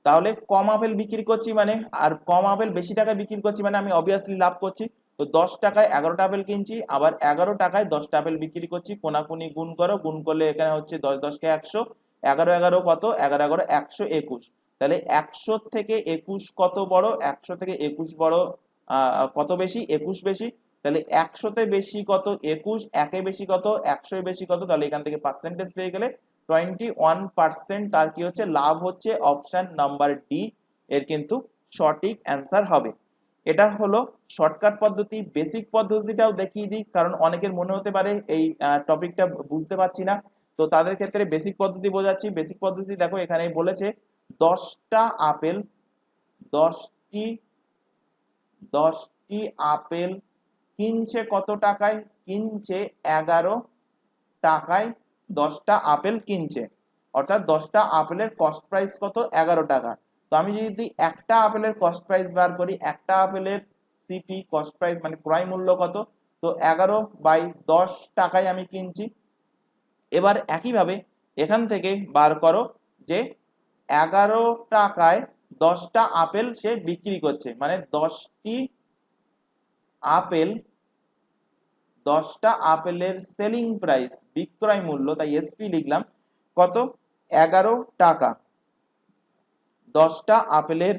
তাহলে কম আপেল বিক্রি করছি মানে, আর কম আপেল বেশি টাকায় বিক্রি করছি মানে আমি অবভিয়াসলি লাভ করছি। তো 10 টাকায় 11টা আপেল কিনছি, আবার 11 টাকায় 10টা আপেল বিক্রি করছি, কোনাকুনি গুণ করো, গুণ করলে এখানে হচ্ছে 10 10 কে 100, 11 11 কত, 11 11 121। তাহলে 100 থেকে 21 কত বড়, 100 থেকে 21 বড়, কত বেশি, 21 বেশি। তাহলে 100-তে বেশি কত 21, একে বেশি কত 100 বেশি কত, তাহলে এখান থেকে পার্সেন্টেজ পেয়ে গেলে 21% তার কি হচ্ছে লাভ হচ্ছে। অপশন নাম্বার ডি এর কিন্তু সঠিক অ্যান্সার হবে। এটা হলো শর্টকাট পদ্ধতি। বেসিক পদ্ধতিটাও দেখিয়ে দিই, কারণ অনেকের মনে হতে পারে এই টপিকটা বুঝতে পারছি না, তো তাদের ক্ষেত্রে বেসিক পদ্ধতি বোঝাচ্ছি। বেসিক পদ্ধতি দেখো এখানে বলেছে 10টা আপেল, 10টি 10টি আপেল কিনছে কত টাকায়, কিনছে 11 টাকায় 10টা আপেল কিনছে, অর্থাৎ 10টা আপেলের কস্ট প্রাইস কত 11 টাকা। তো আমি যদি একটা আপেলের কস্ট প্রাইস বার করি, একটা আপেলের সিপি কস্ট প্রাইস মানে ক্রয় মূল্য কত, তো 11/10 টাকায় আমি কিনছি। এবার একইভাবে এখান থেকে বার করো যে 11 টাকায় 10টা আপেল সে বিক্রি করছে, মানে 10টি আপেল 10টা আপেলের সেলিং প্রাইস বিক্রয় মূল্য, তাই এসপি লিখলাম কত 11 টাকা। 10টা আপেলের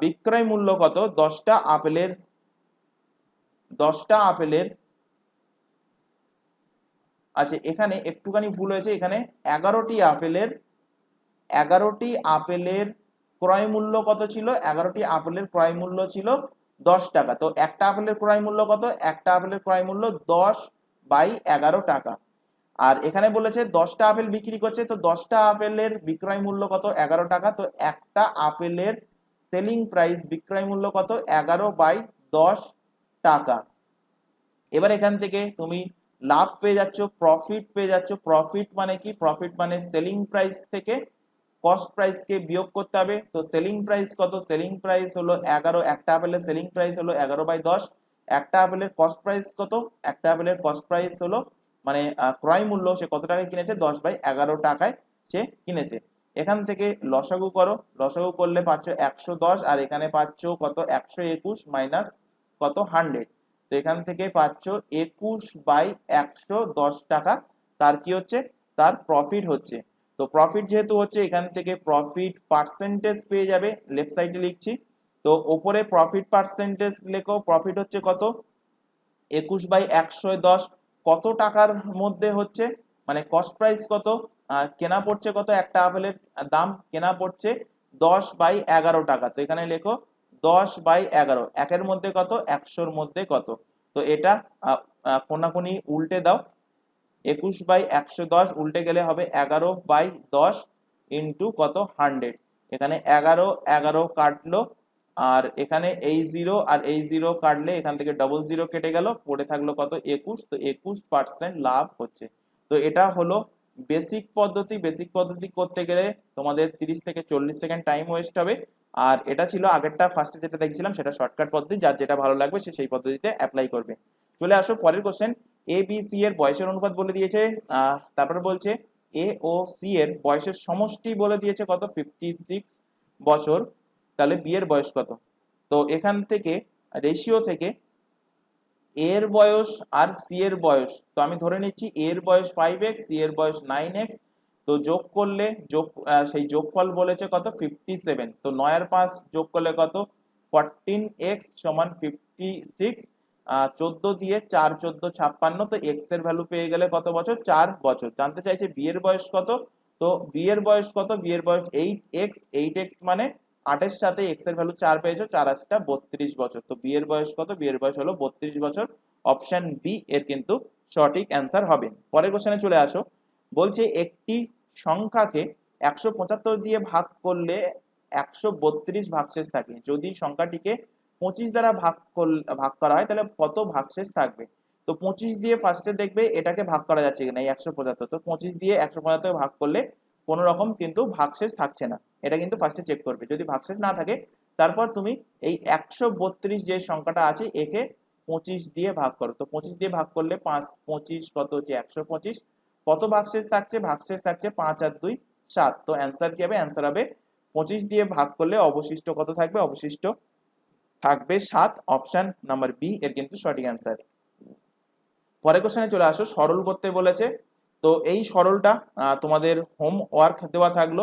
বিক্রয় মূল্য কত, 10টা আপেলের আচ্ছা এখানে একটুখানি ভুল হয়েছে, এখানে 11টি আপেলের ক্রয় মূল্য কত ছিল, 11টি আপেলের ক্রয় মূল্য ছিল 10 টাকা। তো একটা আপেলের ক্রয় মূল্য কত, একটা আপেলের ক্রয় মূল্য 10/11 টাকা। আর এখানে বলেছে 10টা আপেল বিক্রি করছে, তো 10টা আপেলের বিক্রয় মূল্য কত 11 টাকা, তো একটা আপেলের সেলিং প্রাইস বিক্রয় মূল্য কত 11/10 টাকা। এবার এখান থেকে তুমি লাভ পেয়ে যাচ্ছ, প্রফিট পেয়ে যাচ্ছ। প্রফিট মানে কি, প্রফিট মানে সেলিং প্রাইস থেকে কস্ট প্রাইস কে বিয়োগ করতে হবে। তো সেলিং প্রাইস কত, সেলিং প্রাইস হলো 11, একটা আপেলের সেলিং প্রাইস হলো 11/10। একটা আপেলের কস্ট প্রাইস কত, একটা আপেলের কস্ট প্রাইস হলো মানে ক্রয় মূল্য সে কত টাকায় কিনেছে 10/11 টাকায় সে কিনেছে। এখান থেকে লসাগু করো, লসাগু করলে পাচ্ছ 110 আর এখানে পাচ্ছ কত 121 মাইনাস কত 100। তো এখান থেকে পাচ্ছ 21/110 টাকা তার কি হচ্ছে, তার প্রফিট হচ্ছে। তো প্রফিট যেহেতু হচ্ছে এখান থেকে প্রফিট পার্সেন্টেজ পেয়ে যাবে, লেফট সাইডে লিখছি। তো ওপরে প্রফিট পার্সেন্টেজ লেখো, প্রফিট হচ্ছে কত 21/110 কত টাকার মধ্যে হচ্ছে, মানে কস্ট প্রাইস কত, কেনা পড়ছে কত, একটা আপেলের দাম কেনা পড়ছে 10/11 টাকা। তো এখানে লেখো 10/11, একের মধ্যে কত 100-র মধ্যে কত। তো এটা কোনাকুনি উল্টে দাও, 21/110 উল্টে গেলে হবে 11/10 ইন্টু কত 100। এখানে 11 11 কাটলো আর এখানে এই 0 আর এই 0 কাটলে এখান থেকে ডবল 0 কেটে গেল, পড়ে থাকলো কত 21। তো 21% লাভ হচ্ছে। তো এটা হলো বেসিক পদ্ধতি। বেসিক পদ্ধতি করতে গেলে তোমাদের 30 থেকে 40 সেকেন্ড টাইম ওয়েস্ট হবে। আর এটা ছিল আগেরটা, ফার্স্টে যেটা দেখছিলাম সেটা শর্টকাট পদ্ধতি, যার যেটা ভালো লাগবে সে সেই পদ্ধতিতে অ্যাপ্লাই করবে। চলে আসো পরের কোশ্চেন। এ বি সি এর বয়সের অনুপাত বলে দিয়েছে, তারপরে বলছে এ ও সি এর বয়সের সমষ্টি বলে দিয়েছে কত 56 বছর, তাহলে বি এর বয়স কত। তো এখান থেকে রেশিও থেকে এর বয়স আর সি এর বয়স, তো আমি ধরে নিচ্ছি এর বয়স 5x, সি এর বয়স 9x, তো যোগ করলে সেই যোগফল বলেছে কত 57, তো 9 আর 5 যোগ করলে কত 14x সমান 56, 14 দিয়ে 4 14 56, তো x এর ভ্যালু পেয়ে গেলে কত বছর 4 বছর। জানতে চাইছে বি এর বয়স কত, তো বি এর বয়স কত, বি এর বয়স 8x, 8x মানে 8 এর সাথে x এর ভ্যালু 4 পেয়েছো, 4 8টা 32 বছর, তো বি এর বয়স কত, বি এর বয়স হলো 32 বছর। অপশন বি এর কিন্তু সঠিক অ্যান্সার হবে। পরের কোশ্চেনে চলে আসো, বলছে একটি সংখ্যাকে 175 দিয়ে ভাগ করলে 132 ভাগশেষ থাকে, যদি সংখ্যাটিকে 25 দ্বারা ভাগ করা হয় তাহলে কত ভাগশেষ থাকবে। তো 25 দিয়ে ফার্স্টে দেখবে এটাকে ভাগ করা যাচ্ছে কিনা, এই 175, তো 25 দিয়ে 175 ভাগ করলে কোনো রকম কিন্তু ভাগশেষ থাকছে না, এটা কিন্তু ফার্স্টে চেক করবে। যদি ভাগশেষ না থাকে তারপর তুমি এই 132 যে সংখ্যাটা আছে একে 25 দিয়ে ভাগ করো, তো 25 দিয়ে ভাগ করলে 5 25 কত হচ্ছে 125, কত ভাগশেষ থাকছে, ভাগশেষ থাকছে 5 আর 2 7, তো অ্যান্সার কি হবে, অ্যান্সার হবে 25 দিয়ে ভাগ করলে অবশিষ্ট কত থাকবে, অবশিষ্ট থাকবে 7, অপশন নাম্বার বি এর কিন্তু সঠিক অ্যান্সার। পরের কোশ্চেনে চলে আসো, সরল করতে বলেছে, তো এই সরলটা তোমাদের হোমওয়ার্ক দেওয়া থাকলো।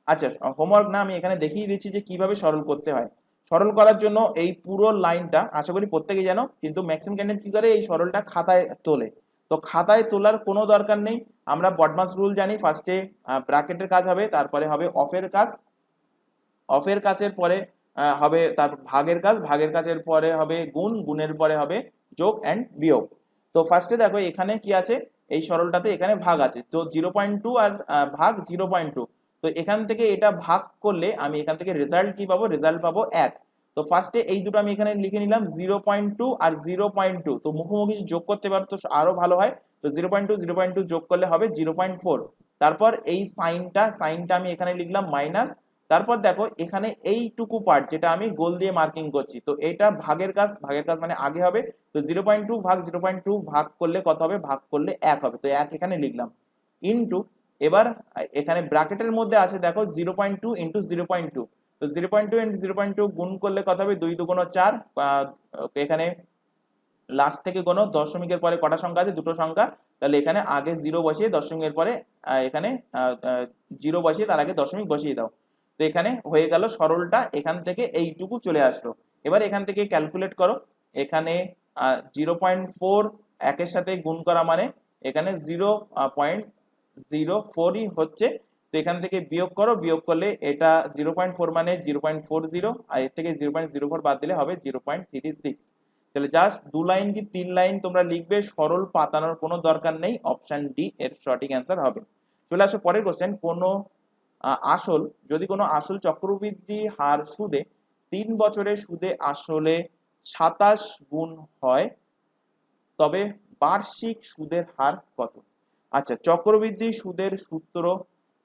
আচ্ছা, হোমওয়ার্ক না, আমি এখানে দেখিয়ে দিচ্ছি যে কিভাবে সরল করতে হয়। সরল করার জন্য এই পুরো লাইনটা আশা করি প্রত্যেকেই জানো, কিন্তু ম্যাক্সিমাম ক্যান্ডিডেট কি করে এই সরলটা খাতায় তোলে, তো খাতায় তোলার কোনো দরকার নেই। আমরা বডমাস রুল জানি, ফার্স্টে ব্র্যাকেটের কাজ হবে, তারপরে হবে অফের কাজ, অফের কাজের পরে হবে তার ভাগের কাজ, ভাগের কাজের পরে হবে গুণ, গুণের পরে হবে যোগ অ্যান্ড বিয়োগ। তো ফার্স্টে দেখো এখানে কি আছে, এই সরলটাতে এখানে ভাগ আছে, তো 0.2 আর ভাগ 0.2, তো এখান থেকে এটা ভাগ করলে আমি এখান থেকে রেজাল্ট কি পাবো, রেজাল্ট পাবো 1। তো ফার্স্টে এই দুটো আমি এখানে লিখে নিলাম 0.2 আর 0.2, তো মুখোমুখি যোগ করতে পারো তো আরো ভালো হয়, তো 0.2 যোগ করলে হবে 0.4। তারপর এই সাইনটা আমি এখানে লিখলাম মাইনাস, তারপর দেখো এখানে এইটুকু পার্ট যেটা আমি গোল দিয়ে মার্কিং করছি, তো এটা ভাগের কাজ, ভাগের কাজ মানে আগে হবে, তো 0.2 ভাগ 0.2 ভাগ করলে কত হবে, ভাগ করলে 1 হবে, তো 1 এখানে লিখলাম ইনটু, এবার এখানে ব্র্যাকেটের মধ্যে আছে দেখো 0.2 ইনটু 0.2, তো 0.2 ইনটু 0.2 গুণ করলে কত হবে 2 2 4, এখানে লাস্ট থেকে কোনো দশমিকের পরে কটা সংখ্যা আছে, দুটো সংখ্যা, তাহলে এখানে আগে 0 বসিয়ে দশমিকের পরে এখানে 0 বসিয়ে তার আগে দশমিক বসিয়ে দাও, তো এখানে হয়ে গেল সরলটা, এখান থেকে এইটুকু চলে আসলো। এবার এখান থেকে ক্যালকুলেট করো, এখানে 0.4 একের সাথে গুণ করা মানে এখানে 0.04ই হচ্ছে, তো এখান থেকে বিয়োগ করো, বিয়োগ করলে এটা 0.4 মানে 0.40, আর এর থেকে 0.04 বাদ দিলে হবে 0.36। তাহলে জাস্ট 2 লাইন কি 3 লাইন তোমরা লিখবে, সরল পাতানোর কোনো দরকার নেই, অপশন ডি এর সঠিক অ্যান্সার হবে। চলে আসো পরের কোশ্চেন, কোনো আসল, যদি কোনো আসল চক্রবৃদ্ধি হার সুদে 3 বছরে সুদে আসলে 27 গুণ হয়, তবে বার্ষিক সুদের হার কত। আচ্ছা, চক্রবৃদ্ধি সুদের সূত্র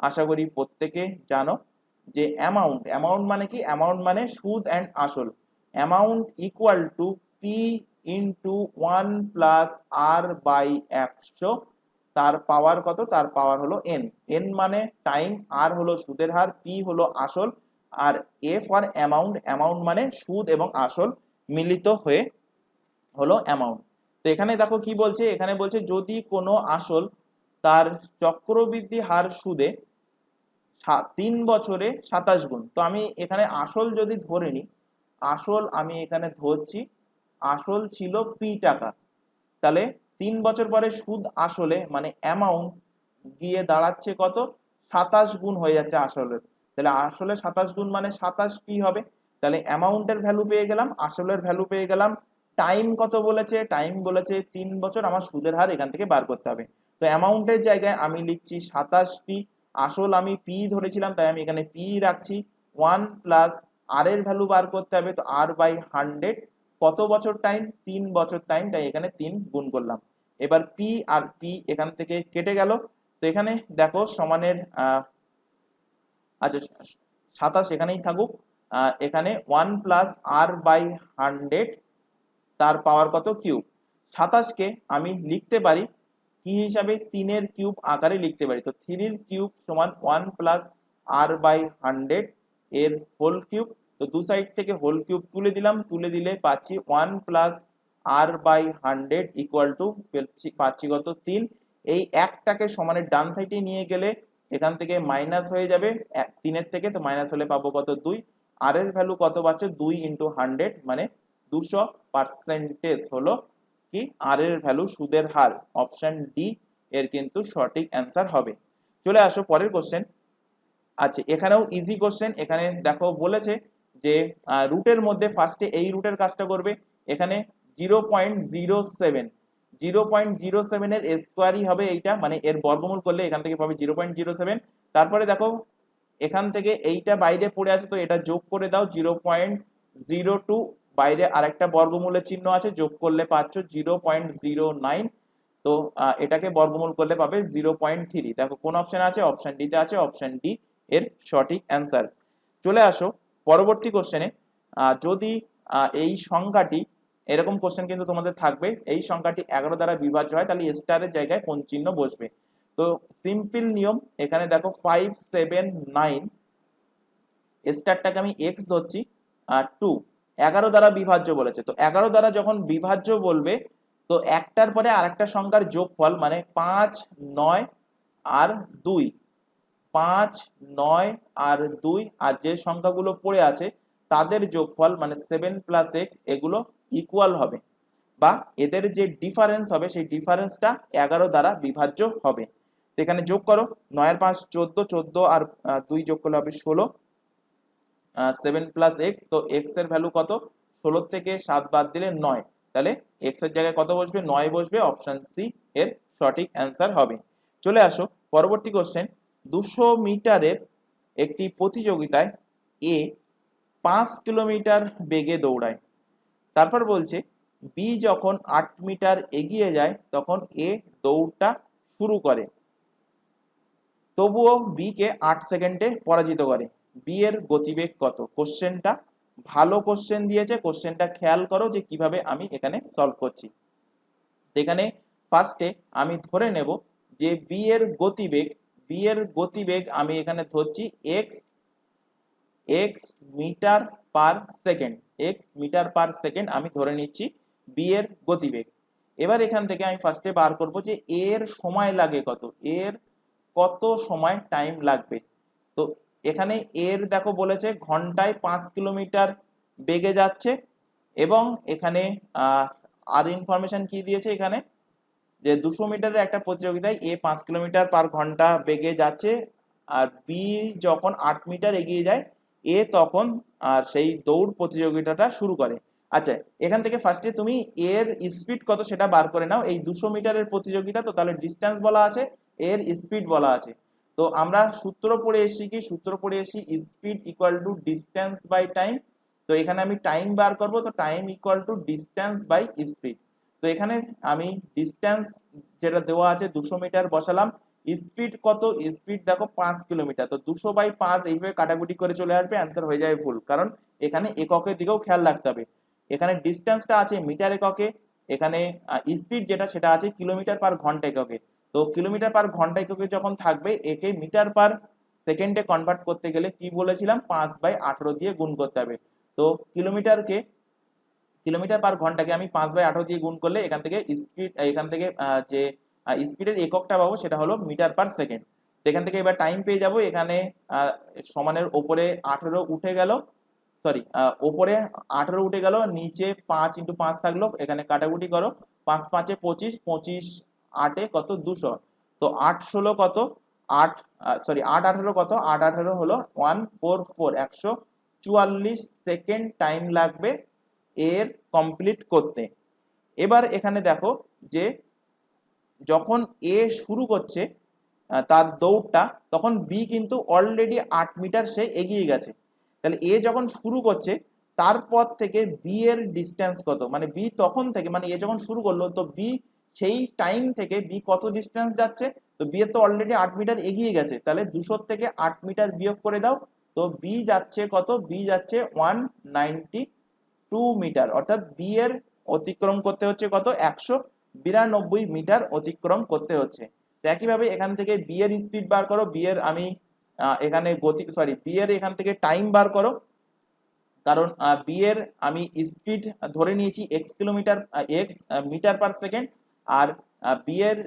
আশা করি প্রত্যেকে জানো, যে অ্যামাউন্ট মানে কি, অ্যামাউন্ট মানে সুদ অ্যান্ড আসল, amount equal to P into 1 plus R by 100, তার পাওয়ার কত, তার পাওয়ার হলো এন, এন মানে টাইম, আর হলো সুদের হার, পি হলো আসল, আর এ ফর অ্যামাউন্ট, অ্যামাউন্ট মানে সুদ এবং আসল মিলিত হয়ে হলো অ্যামাউন্ট। তো এখানে দেখো কি বলছে, এখানে বলছে যদি কোনো আসল তার চক্রবৃদ্ধি হার সুদে 3 বছরে 27 গুণ, তো আমি এখানে আসল যদি ধরে নিই, আসল আমি এখানে ধরছি, আসল ছিল পি টাকা, তাহলে 3 বছর পরে সুদ আসলে মানে অ্যামাউন্ট গিয়ে দাঁড়াচ্ছে কত, 27 গুণ হয়ে যাচ্ছে আসলের, তাহলে আসলে 27 গুণ মানে 27 পি হবে, তাহলে অ্যামাউন্টের ভ্যালু পেয়ে গেলাম, আসলের ভ্যালু পেয়ে গেলাম, টাইম কত বলেছে, টাইম বলেছে 3 বছর, আমার সুদের হার এখান থেকে বার করতে হবে, তো অ্যামাউন্টের জায়গায় আমি লিখছি 27 পি, আসল আমি পি ধরেছিলাম তাই আমি এখানে পি রাখছি, 1 প্লাস আর এর ভ্যালু বার করতে হবে, তো আর বাই 100, কত বছর টাইম, 3 বছর টাইম, তাই এখানে 3 গুণ করলাম। এবার পি আর পি এখান থেকে কেটে গেল, তো এখানে দেখো সমানের আচ্ছা 27 এখানেই থাকুক, এখানে 1 প্লাস আর বাই 100, তার পাওয়ার কত কিউব, 27কে আমি লিখতে পারি কি হিসাবে, 3 এর কিউব আকারে লিখতে পারি, তো 3 এর কিউব সমান 1 প্লাস আর বাই 100 এর হোল কিউব, তো দু সাইড থেকে হোল কিউব তুলে দিলাম, তুলে দিলে পাচ্ছি 1 plus r by 100 equal to পাচ্ছি কত 3। এই একটাকে সমানের ডান সাইডে নিয়ে গেলে এখান থেকে মাইনাস হয়ে যাবে 3 এর থেকে, তো মাইনাস হলে পাবো কত 2। r এর ভ্যালু কত পাচ্ছ 2 ইন্টু 100 মানে 200% হলো কি r এর ভ্যালু, সুদের হার। অপশন ডি এর কিন্তু সঠিক অ্যান্সার হবে। চলে আসো পরের কোশ্চেন। আচ্ছা, এখানেও ইজি কোশ্চেন। এখানে দেখো বলেছে যে রুটের মধ্যে ফার্স্টে এই রুটের কাজটা করবে। এখানে 0.07 এর স্কোয়ারই হবে এইটা, মানে এর বর্গমূল করলে এখান থেকে পাবে 0.07। তারপরে দেখো এখান থেকে এইটা বাইরে পড়ে আছে, তো এটা যোগ করে দাও 0.02, বাইরে আরেকটা বর্গমূলের চিহ্ন আছে, যোগ করলে পাচ্ছ 0.09। তো এটাকে বর্গমূল করলে পাবে 0.3। দেখো কোন অপশন আছে, অপশন ডি তে আছে, অপশন ডি এর সঠিক অ্যান্সার। চলে আসো পরবর্তী কোশ্চেনে। যদি এই সংখ্যাটি, এরকম কোশ্চেন কিন্তু তোমাদের থাকবে, এই সংখ্যাটি 11 দ্বারা বিভাজ্য হয় তাহলে স্টারের জায়গায় কোন চিহ্ন বসবে। তো সিম্পল নিয়ম, এখানে দেখো 5 7 9, স্টারটাকে আমি এক্স ধরছি, আর 2 11 দ্বারা বিভাজ্য বলেছে। তো 11 দ্বারা যখন বিভাজ্য বলবে, তো একটার পরে আরেকটা সংখ্যার যোগফল, মানে 5 9 আর 2, 5 9 আর 2, আর যে সংখ্যাগুলো পড়ে আছে তাদের যোগফল মানে 7 প্লাস এক্স, এগুলো ইকুয়াল হবে, বা এদের যে ডিফারেন্স হবে সেই ডিফারেন্সটা 11 দ্বারা বিভাজ্য হবে। তো এখানে যোগ করো, 9 এর 5 14, 14 আর 2 যোগ করলে হবে 16, 7 প্লাস এক্স। তো এক্স এর ভ্যালু কত, 16 থেকে 7 বাদ দিলে 9, তাহলে এক্স এর জায়গায় কত বসবে 9 বসবে। অপশন সি এর সঠিক অ্যান্সার হবে। চলে আসো পরবর্তী কোশ্চেন। 200 মিটারের একটি প্রতিযোগিতায় এ 5 কিলোমিটার বেগে দৌড়ায়। তারপর বলছে বি যখন 8 মিটার এগিয়ে যায় তখন এ দৌড়টা শুরু করে, তবুও বি কে 8 সেকেন্ডে পরাজিত করে। বি এর গতিবেগ কত? কোশ্চেনটা ভালো কোশ্চেন দিয়েছে, কোশ্চেনটা খেয়াল করো যে কিভাবে আমি এখানে সলভ করছি। এখানে ফার্স্টে আমি ধরে নেব যে বি এর গতিবেগ আমি এখানে ধরছি X metre per second, X metre per second আমি ধরে নিচ্ছি বি এর গতিবেগ। এবার এখান থেকে আমি ফার্স্টে বার করব যে এর সময় লাগে কত, এর কত সময় টাইম লাগবে। তো এখানে এর দেখো বলেছে ঘন্টায় 5 কিলোমিটার বেগে যাচ্ছে, এবং এখানে আর ইনফরমেশন কি দিয়েছে এখানে, যে 200 মিটারের একটা প্রতিযোগিতায় এ 5 কিলোমিটার পার ঘন্টা বেগে যাচ্ছে, আর বি যখন 8 মিটার এগিয়ে যায় এ তখন আর সেই দৌড় প্রতিযোগিতাটা শুরু করে। আচ্ছা, এখান থেকে ফার্স্টে তুমি এর স্পিড কত সেটা বার করে নাও। এই 200 মিটারের প্রতিযোগিতা, তো তাহলে ডিস্টেন্স বলা আছে, এর স্পিড বলা আছে। তো আমরা সূত্র পড়ে এসেছি, কি সূত্র পড়ে এসেছি, speed equal to distance by time. তো এখানে আমি টাইম বার করব, তো time equal to distance by speed. তো এখানে আমি ডিস্টেন্স যেটা দেওয়া আছে 200 মিটার বসালাম, স্পিড কত, স্পিড দেখো 5 কিলোমিটার, তো 200 বাই 5 এইভাবে কাটাকুটি করে চলে আসবে, অ্যান্সার হয়ে যাবে ভুল, কারণ এখানে এককের দিকেও খেয়াল রাখতে হবে। এখানে ডিস্টেন্সটা আছে মিটার এককে, এখানে স্পিড যেটা সেটা আছে কিলোমিটার পার ঘন্টা এককে। তো কিলোমিটার পার ঘন্টা এককে যখন থাকবে, একে মিটার পার সেকেন্ডে কনভার্ট করতে গেলে কি বলেছিলাম 5/18 দিয়ে গুণ করতে হবে। তো কিলোমিটার পার ঘন্টাকে আমি 5/18 দিয়ে গুণ করলে এখান থেকে স্পিড, এখান থেকে যে স্পিডের এককটা পাবো সেটা হলো মিটার পার সেকেন্ড। তো এখান থেকে এবার টাইম পেয়ে যাব, এখানে সমানের ওপরে 18 উঠে গেল, সরি ওপরে 18 উঠে গেল, নিচে 5 × 5 থাকলো, এখানে কাটাকুটি করো, 5 5 এ 25, 25 8 এ কত 200। তো 8 16 কত 8, সরি 8 18 কত, 8 18 হলো 144, 144 সেকেন্ড টাইম লাগবে এর কমপ্লিট করতে। এবার এখানে দেখো যে যখন এ শুরু করছে তার দৌড়টা, তখন বি কিন্তু অলরেডি 8 মিটার সে এগিয়ে গেছে। তাহলে এ যখন শুরু করছে তারপর থেকে বি এর ডিস্টেন্স কত, মানে বি তখন থেকে, মানে এ যখন শুরু করলো তো বি সেই টাইম থেকে বি কত ডিস্টেন্স যাচ্ছে। তো বি এর তো অলরেডি 8 মিটার এগিয়ে গেছে, তাহলে 200 থেকে 8 মিটার বিয়োগ করে দাও। তো বি যাচ্ছে কত, বি যাচ্ছে 192 মিটার, অর্থাৎ বি এর অতিক্রম করতে হচ্ছে কত, 192 মিটার অতিক্রম করতে হচ্ছে। তো একইভাবে এখান থেকে বি এর স্পিড বার করো, বি এর আমি এখানে বি এর এখান থেকে টাইম বার করো, কারণ বি এর আমি স্পিড ধরে নিয়েছি X kilometre X metre per second, আর বি এর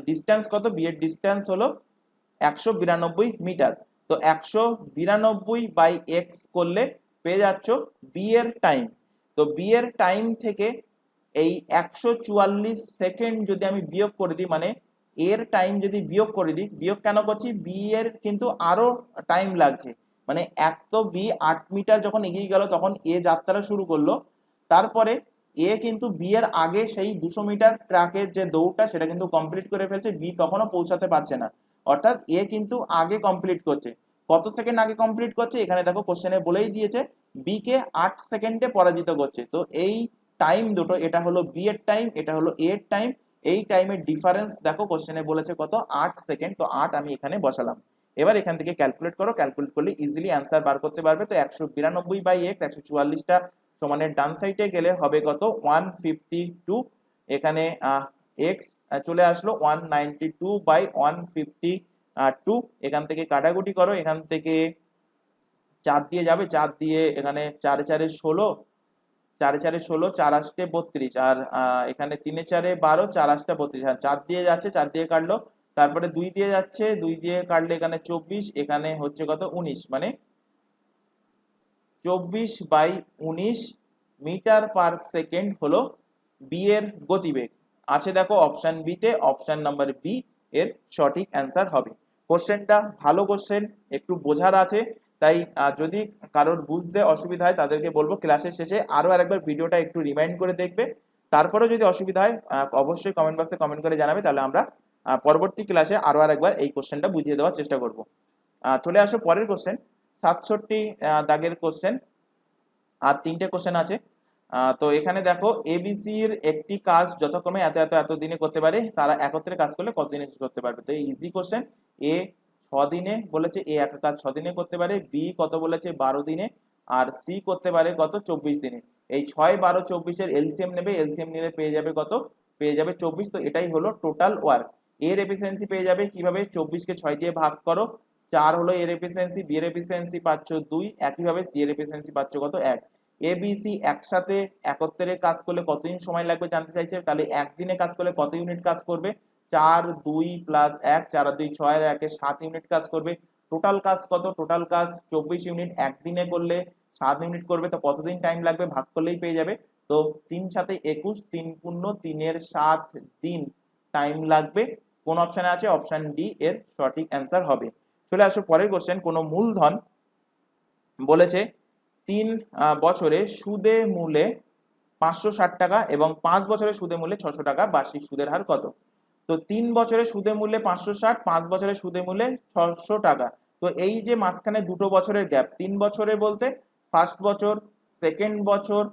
ডিস্টেন্স কত, বি এর ডিস্টেন্স হলো 192 মিটার। তো 192 বাই এক্স করলে পেয়ে যাচ্ছ বি এর টাইম। তো বি এর টাইম থেকে এই 144 সেকেন্ড যদি আমি বিয়োগ করে দিই, মানে এর টাইম যদি বিয়োগ করে দিই, বিয়োগ কেন করছি, বি এর কিন্তু আরো টাইম লাগছে, মানে এক তো বি 8 মিটার যখন এগিয়ে গেল তখন এ যাত্রা শুরু করলো, তারপরে এ কিন্তু বি এর আগে সেই 200 মিটার ট্র্যাকের যে দৌড়টা সেটা কিন্তু কমপ্লিট করে ফেলছে, বি তখনও পৌঁছাতে পারছে না, অর্থাৎ এ কিন্তু আগে কমপ্লিট করছে। কত সেকেন্ড আগে কমপ্লিট করছে, এখানে দেখো কোশ্চেনে বলেই দিয়েছে, বি কে 8 সেকেন্ডে পরাজিত করছে। তো এই টাইম দুটো, এটা হলো বি এর টাইম, এটা হলো এ এর টাইম, এই টাইমের ডিফারেন্স দেখো কোশ্চেনে বলেছে কত, 8 সেকেন্ড। তো 8 আমি এখানে বসালাম। এবার এখান থেকে ক্যালকুলেট করো, ক্যালকুলেট করলে ইজিলি অ্যান্সার বার করতে পারবে। তো 192 বাই এক্স, 144টা সমানের ডান সাইডে গেলে হবে কত, 152। এখানে এক্স চলে আসলো 192 বাই 152। এখান থেকে কাটাকুটি করো, এখান থেকে 4 দিয়ে যাবে, 4 দিয়ে এখানে 4 4 16, 4 4 16, 4 8 32, আর এখানে 3 4 12, 4 8 32, হ্যাঁ 4 দিয়ে যাচ্ছে, 4 দিয়ে কাটলো, তারপরে 2 দিয়ে যাচ্ছে, 2 দিয়ে কাটলে এখানে 24, এখানে হচ্ছে কত 19, মানে 24 বাই 19 মিটার পার সেকেন্ড হলো বি এর গতিবেগ। আছে দেখো অপশন বি তে, অপশন নাম্বার বি এর সঠিক অ্যান্সার হবে। কোশ্চেনটা ভালো কোশ্চেন, একটু বোঝার আছে, তাই যদি কারোর বুঝতে অসুবিধা হয় তাদেরকে বলবো ক্লাসের শেষে আরো আরেকবার ভিডিওটা একটু রিমাইন্ড করে দেখবে। তারপরেও যদি অসুবিধা হয় অবশ্যই কমেন্ট বক্সে কমেন্ট করে জানাবে, তাহলে আমরা পরবর্তী ক্লাসে আরো আরেকবার এই কোশ্চেনটা বুঝিয়ে দেওয়ার চেষ্টা করব। চলে আসো পরের কোশ্চেন, 67 দাগের কোশ্চেন, আর 3টে কোশ্চেন আছে। তো এখানে দেখো এবিসি এর একটি কাজ যথাক্রমে এত এত এত দিনে করতে পারে, তারা একত্রে কাজ করলে কত দিনে শেষ করতে পারবে। তো ইজি কোশ্চেন, এ 6 দিনে বলেছে, এ একটা কাজ 6 দিনে করতে পারে, বি কত বলেছে 12 দিনে, আর সি করতে পারে কত 24 দিনে। এই 6 12 24 এর এলসিএম নেবে, এলসিএম নিলে পেয়ে যাবে কত, পেয়ে যাবে 24। তো এটাই হলো টোটাল ওয়ার্ক। এর এফিসিয়েন্সি পেয়ে যাবে কিভাবে, 24 কে 6 দিয়ে ভাগ করো, 4 হলো এর এফিসিয়েন্সি, বি এর এফিসিয়েন্সি পাচ্ছ 2, একইভাবে সি এর এফিসিয়েন্সি পাচ্ছ কত 1। এবিসি একসাথে একত্রে কাজ করলে কতদিন সময় লাগবে জানতে চাইছে, তাহলে একদিনে কাজ করলে কত ইউনিট কাজ করবে, 4 2 প্লাস 1, 4 আর 2 6 আর 1 7 ইউনিট কাজ করবে। টোটাল কাজ কত, টোটাল কাজ 24 ইউনিট, একদিনে করলে 7 ইউনিট করবে, তো কতদিন টাইম লাগবে ভাগ করলেই পেয়ে যাবে। তো 3 7 21, 3 পূর্ণ 3 এর 7 দিন টাইম লাগবে। কোন অপশনে আছে, অপশন ডি এর সঠিক অ্যান্সার হবে। চলে আসো পরের কোশ্চেন, কোন মূলধন বলেছে 3 বছরে সুদে মূলে 560 টাকা এবং 5 বছরে সুদে মূলে 600 টাকা, বার্ষিক সুদের হার কত। তো 3 বছরে সুদে মূল্যে 560, 5 বছরে সুদে মূল্যে 600 টাকা। তো এই যে মাঝখানে দুটো বছরের গ্যাপ, 3 বছরে বলতে ফার্স্ট বছর, সেকেন্ড বছর,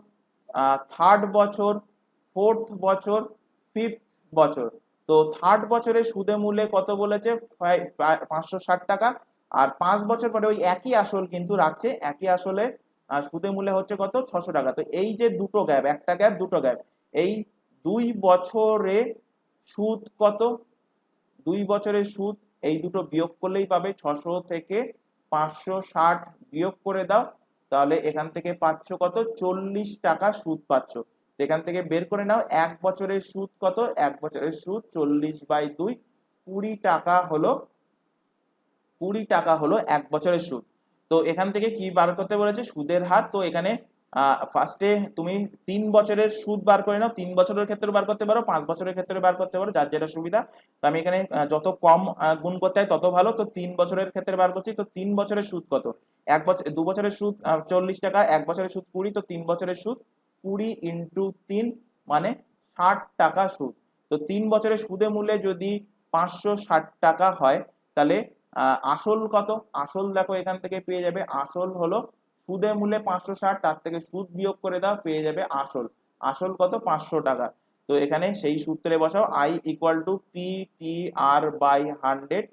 থার্ড বছর, ফোর্থ বছর, ফিফথ বছর। তো থার্ড বছরে সুদে মূল্যে কত বলেছে, 560 টাকা, আর 5 বছর পরে ওই একই আসল কিন্তু রাখছে, একই আসলে সুদে মূল্যে হচ্ছে কত 600 টাকা। তো এই যে দুটো গ্যাপ, একটা গ্যাপ দুটো গ্যাপ, এই 2 বছরে সুদ কত, 2 বছরের সুদ, এই দুটো বিয়োগ করলেই পাবে, 600 থেকে 560 বিয়োগ করে দাও, তাহলে এখান থেকে পাচ্ছ কত 40 টাকা সুদ পাচ্ছ। এখান থেকে বের করে নাও 1 বছরের সুদ কত, 1 বছরের সুদ 40 বাই 2, 20 টাকা হলো, 20 টাকা হলো 1 বছরের সুদ। তো এখান থেকে কি বার করতে বলেছে, সুদের হার। তো এখানে ফার্স্টে তুমি 3 বছরের সুদ বার করে নাও, 3 বছরের ক্ষেত্রে বার করতে পারো, 5 বছরের ক্ষেত্রে বার করতে পারো, যার যেটা সুবিধা। তো আমি এখানে যত কম গুণ করতে হয় তত ভালো। তো 3 বছরের ক্ষেত্রে বার করছি। তো 3 বছরের সুদ কত, 1 বছর 2 বছরের সুদ 40 টাকা, 1 বছরের সুদ 20, তো 3 বছরের সুদ 20 ইন্টু 3 মানে 60 টাকা সুদ। তো 3 বছরের সুদে মূল্যে যদি 560 টাকা হয়, তাহলে আসল কত, আসল দেখো এখান থেকে পেয়ে যাবে, আসল হলো সুদে মূল্যে 560, তার থেকে সুদ বিয়োগ করে দাও, পেয়ে যাবে আসল, আসল কত 500 টাকা। তো এখানে সেই সূত্রে বসাও, I equal to P T R by 100।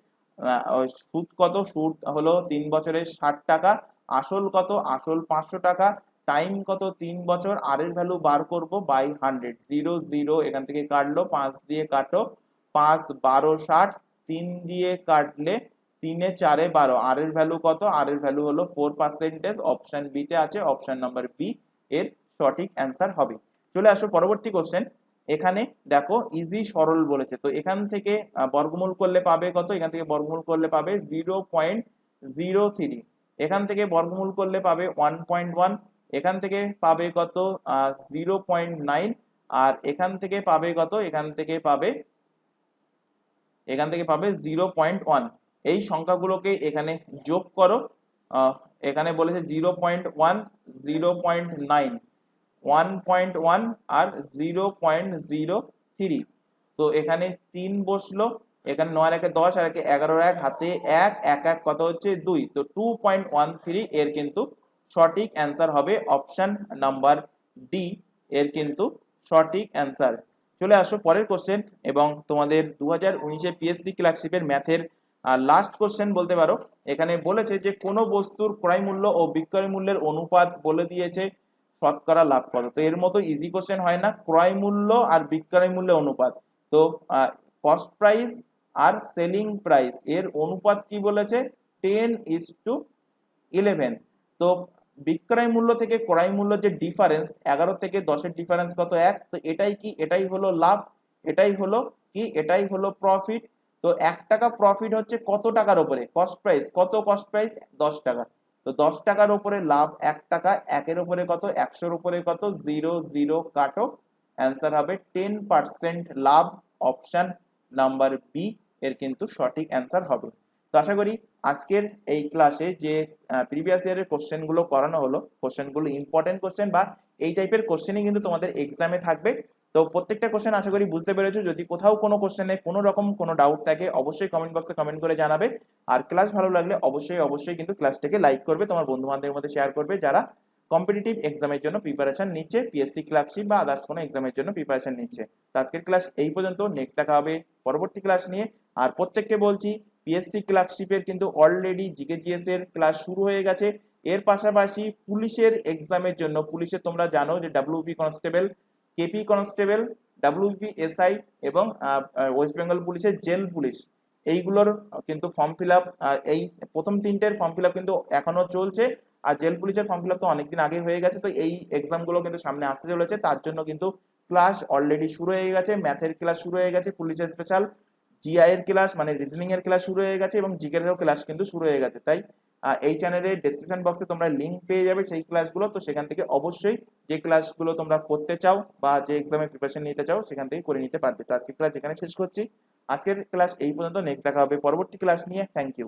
সুদ কত, সুদ হলো 3 বছরের 60 টাকা, আসল কত, আসল 500 টাকা, টাইম কত 3 বছর, আর এর ভ্যালু বার করব বাই 100, 0 0 এখান থেকে কাটলো, 5 দিয়ে কাটো, 5 12 60, 3 দিয়ে কাটলে 3 4 12, আর এর ভ্যালু কত? আর এর ভ্যালু হলো 4%। অপশন বি তে আছে, অপশন নাম্বার বি এর সঠিক অ্যান্সার হবে। চলে আসো পরবর্তী কোশ্চেন। এখানে দেখো ইজি সরল বলেছে, তো এখান থেকে বর্গমূল করলে পাবে কত? এখান থেকে বর্গমূল করলে পাবে 0.03, এখান থেকে বর্গমূল করলে পাবে 1.1, এখান থেকে পাবে কত? 0.9, আর এখান থেকে পাবে কত? এখান থেকে পাবে 0.1। এই সংখ্যাগুলোকে এখানে যোগ করো। এখানে বলেছে 0.1, 0.9, 1.1 আর 0.03। তো এখানে 3 বসলো, এখানে 9 একে 10, আর একে 11, এক হাতে 1, 1 1 কত হচ্ছে 2, তো 2.13 এর কিন্তু সঠিক অ্যান্সার হবে অপশন নাম্বার ডি এর কিন্তু সঠিক অ্যান্সার। চলে আসো পরের কোশ্চেন, এবং তোমাদের 2019 পিএসসি ক্লার্কশিপের ম্যাথের লাস্ট কোশ্চেন বলতে পারো। এখানে বলেছে যে কোনো বস্তুর ক্রয় মূল্য ও বিক্রয় মূল্যের অনুপাত বলে দিয়েছে, শতকরা লাভ কত? তো এর মতো ইজি কোশ্চেন হয় না, ক্রয় মূল্য আর বিক্রয় মূল্যের অনুপাত। তো কস্ট প্রাইস আর সেলিং প্রাইস এর অনুপাত কি বলেছে? 10:11। তো বিক্রয় মূল্য থেকে ক্রয় মূল্য যে ডিফারেন্স, 11 থেকে 10-এর ডিফারেন্স কত? 1। তো এটাই কি? এটাই হলো লাভ, এটাই হলো কি? এটাই হলো প্রফিট। তো 1 টাকা প্রফিট হচ্ছে কত টাকার উপরে? কস্ট প্রাইস কত? কস্ট প্রাইস 10 টাকা। তো 10 টাকার উপরে লাভ 1 টাকা, 1-এর উপরে কত? 100-এর উপরে কত? 0 0 কাটো, অ্যান্সার হবে 10% লাভ, অপশন নাম্বার বি এর কিন্তু সঠিক অ্যান্সার হবে। তো আশা করি আজকের এই ক্লাসে যে প্রিভিয়াস ইয়ারের কোশ্চেনগুলো করানো হলো, কোশ্চেনগুলো ইম্পর্টেন্ট কোশ্চেন বা এই টাইপের কোশ্চেনই কিন্তু তোমাদের এক্সামে থাকবে। তো প্রত্যেকটা কোশ্চেন আশা করি বুঝতে পেরেছো। যদি কোথাও কোনো কোশ্চেনে কোনো রকম কোনো ডাউট থাকে অবশ্যই কমেন্ট বক্সে কমেন্ট করে জানাবে। আর ক্লাস ভালো লাগলে অবশ্যই কিন্তু ক্লাসটাকে লাইক করবে, তোমার বন্ধু বান্ধবের মধ্যে শেয়ার করবে যারা কম্পিটিটিভ এক্সামের জন্য প্রিপারেশন নিচ্ছে, পিএসসি ক্লার্কশিপ বা আদার্স কোনো এক্সামের জন্য প্রিপারেশন নিচ্ছে। তো আজকের ক্লাস এই পর্যন্ত, নেক্সট দেখা হবে পরবর্তী ক্লাস নিয়ে। আর প্রত্যেককে বলছি পিএসসি ক্লার্কশিপের কিন্তু অলরেডি জিকেজিএস এর ক্লাস শুরু হয়ে গেছে। এর পাশাপাশি পুলিশের এক্সামের জন্য, পুলিশের তোমরা জানো যে WP constable, KP constable, WP SI এবং ওয়েস্ট বেঙ্গল পুলিশের জেল পুলিশ, এইগুলোর কিন্তু ফর্ম ফিল আপ, এই প্রথম 3টের ফর্ম ফিল আপ কিন্তু এখনো চলছে। আর জেল পুলিশের ফর্ম ফিল আপ তো অনেকদিন আগে হয়ে গেছে। তো এই এক্সামগুলো কিন্তু সামনে আসতে চলেছে, তার জন্য কিন্তু ক্লাস অলরেডি শুরু হয়ে গেছে। ম্যাথের ক্লাস শুরু হয়ে গেছে, পুলিশের স্পেশাল, জিআই এর ক্লাস মানে রিজনিং এর ক্লাস শুরু হয়ে গেছে, এবং জিকে এর ক্লাস কিন্তু শুরু হয়ে গেছে। তাই এই চ্যানেলের ডেসক্রিপশন বক্সে তোমরা লিংক পেয়ে যাবে সেই ক্লাসগুলো। তো সেখান থেকে অবশ্যই যে ক্লাসগুলো তোমরা করতে চাও বা যে এক্সামে প্রিপারেশন নিতে চাও সেখান থেকে করে নিতে পারবে। তো আজকের ক্লাস এখানে শেষ করছি। আজকের ক্লাস এই পর্যন্ত, নেক্সট দেখা হবে পরবর্তী ক্লাস নিয়ে। Thank you.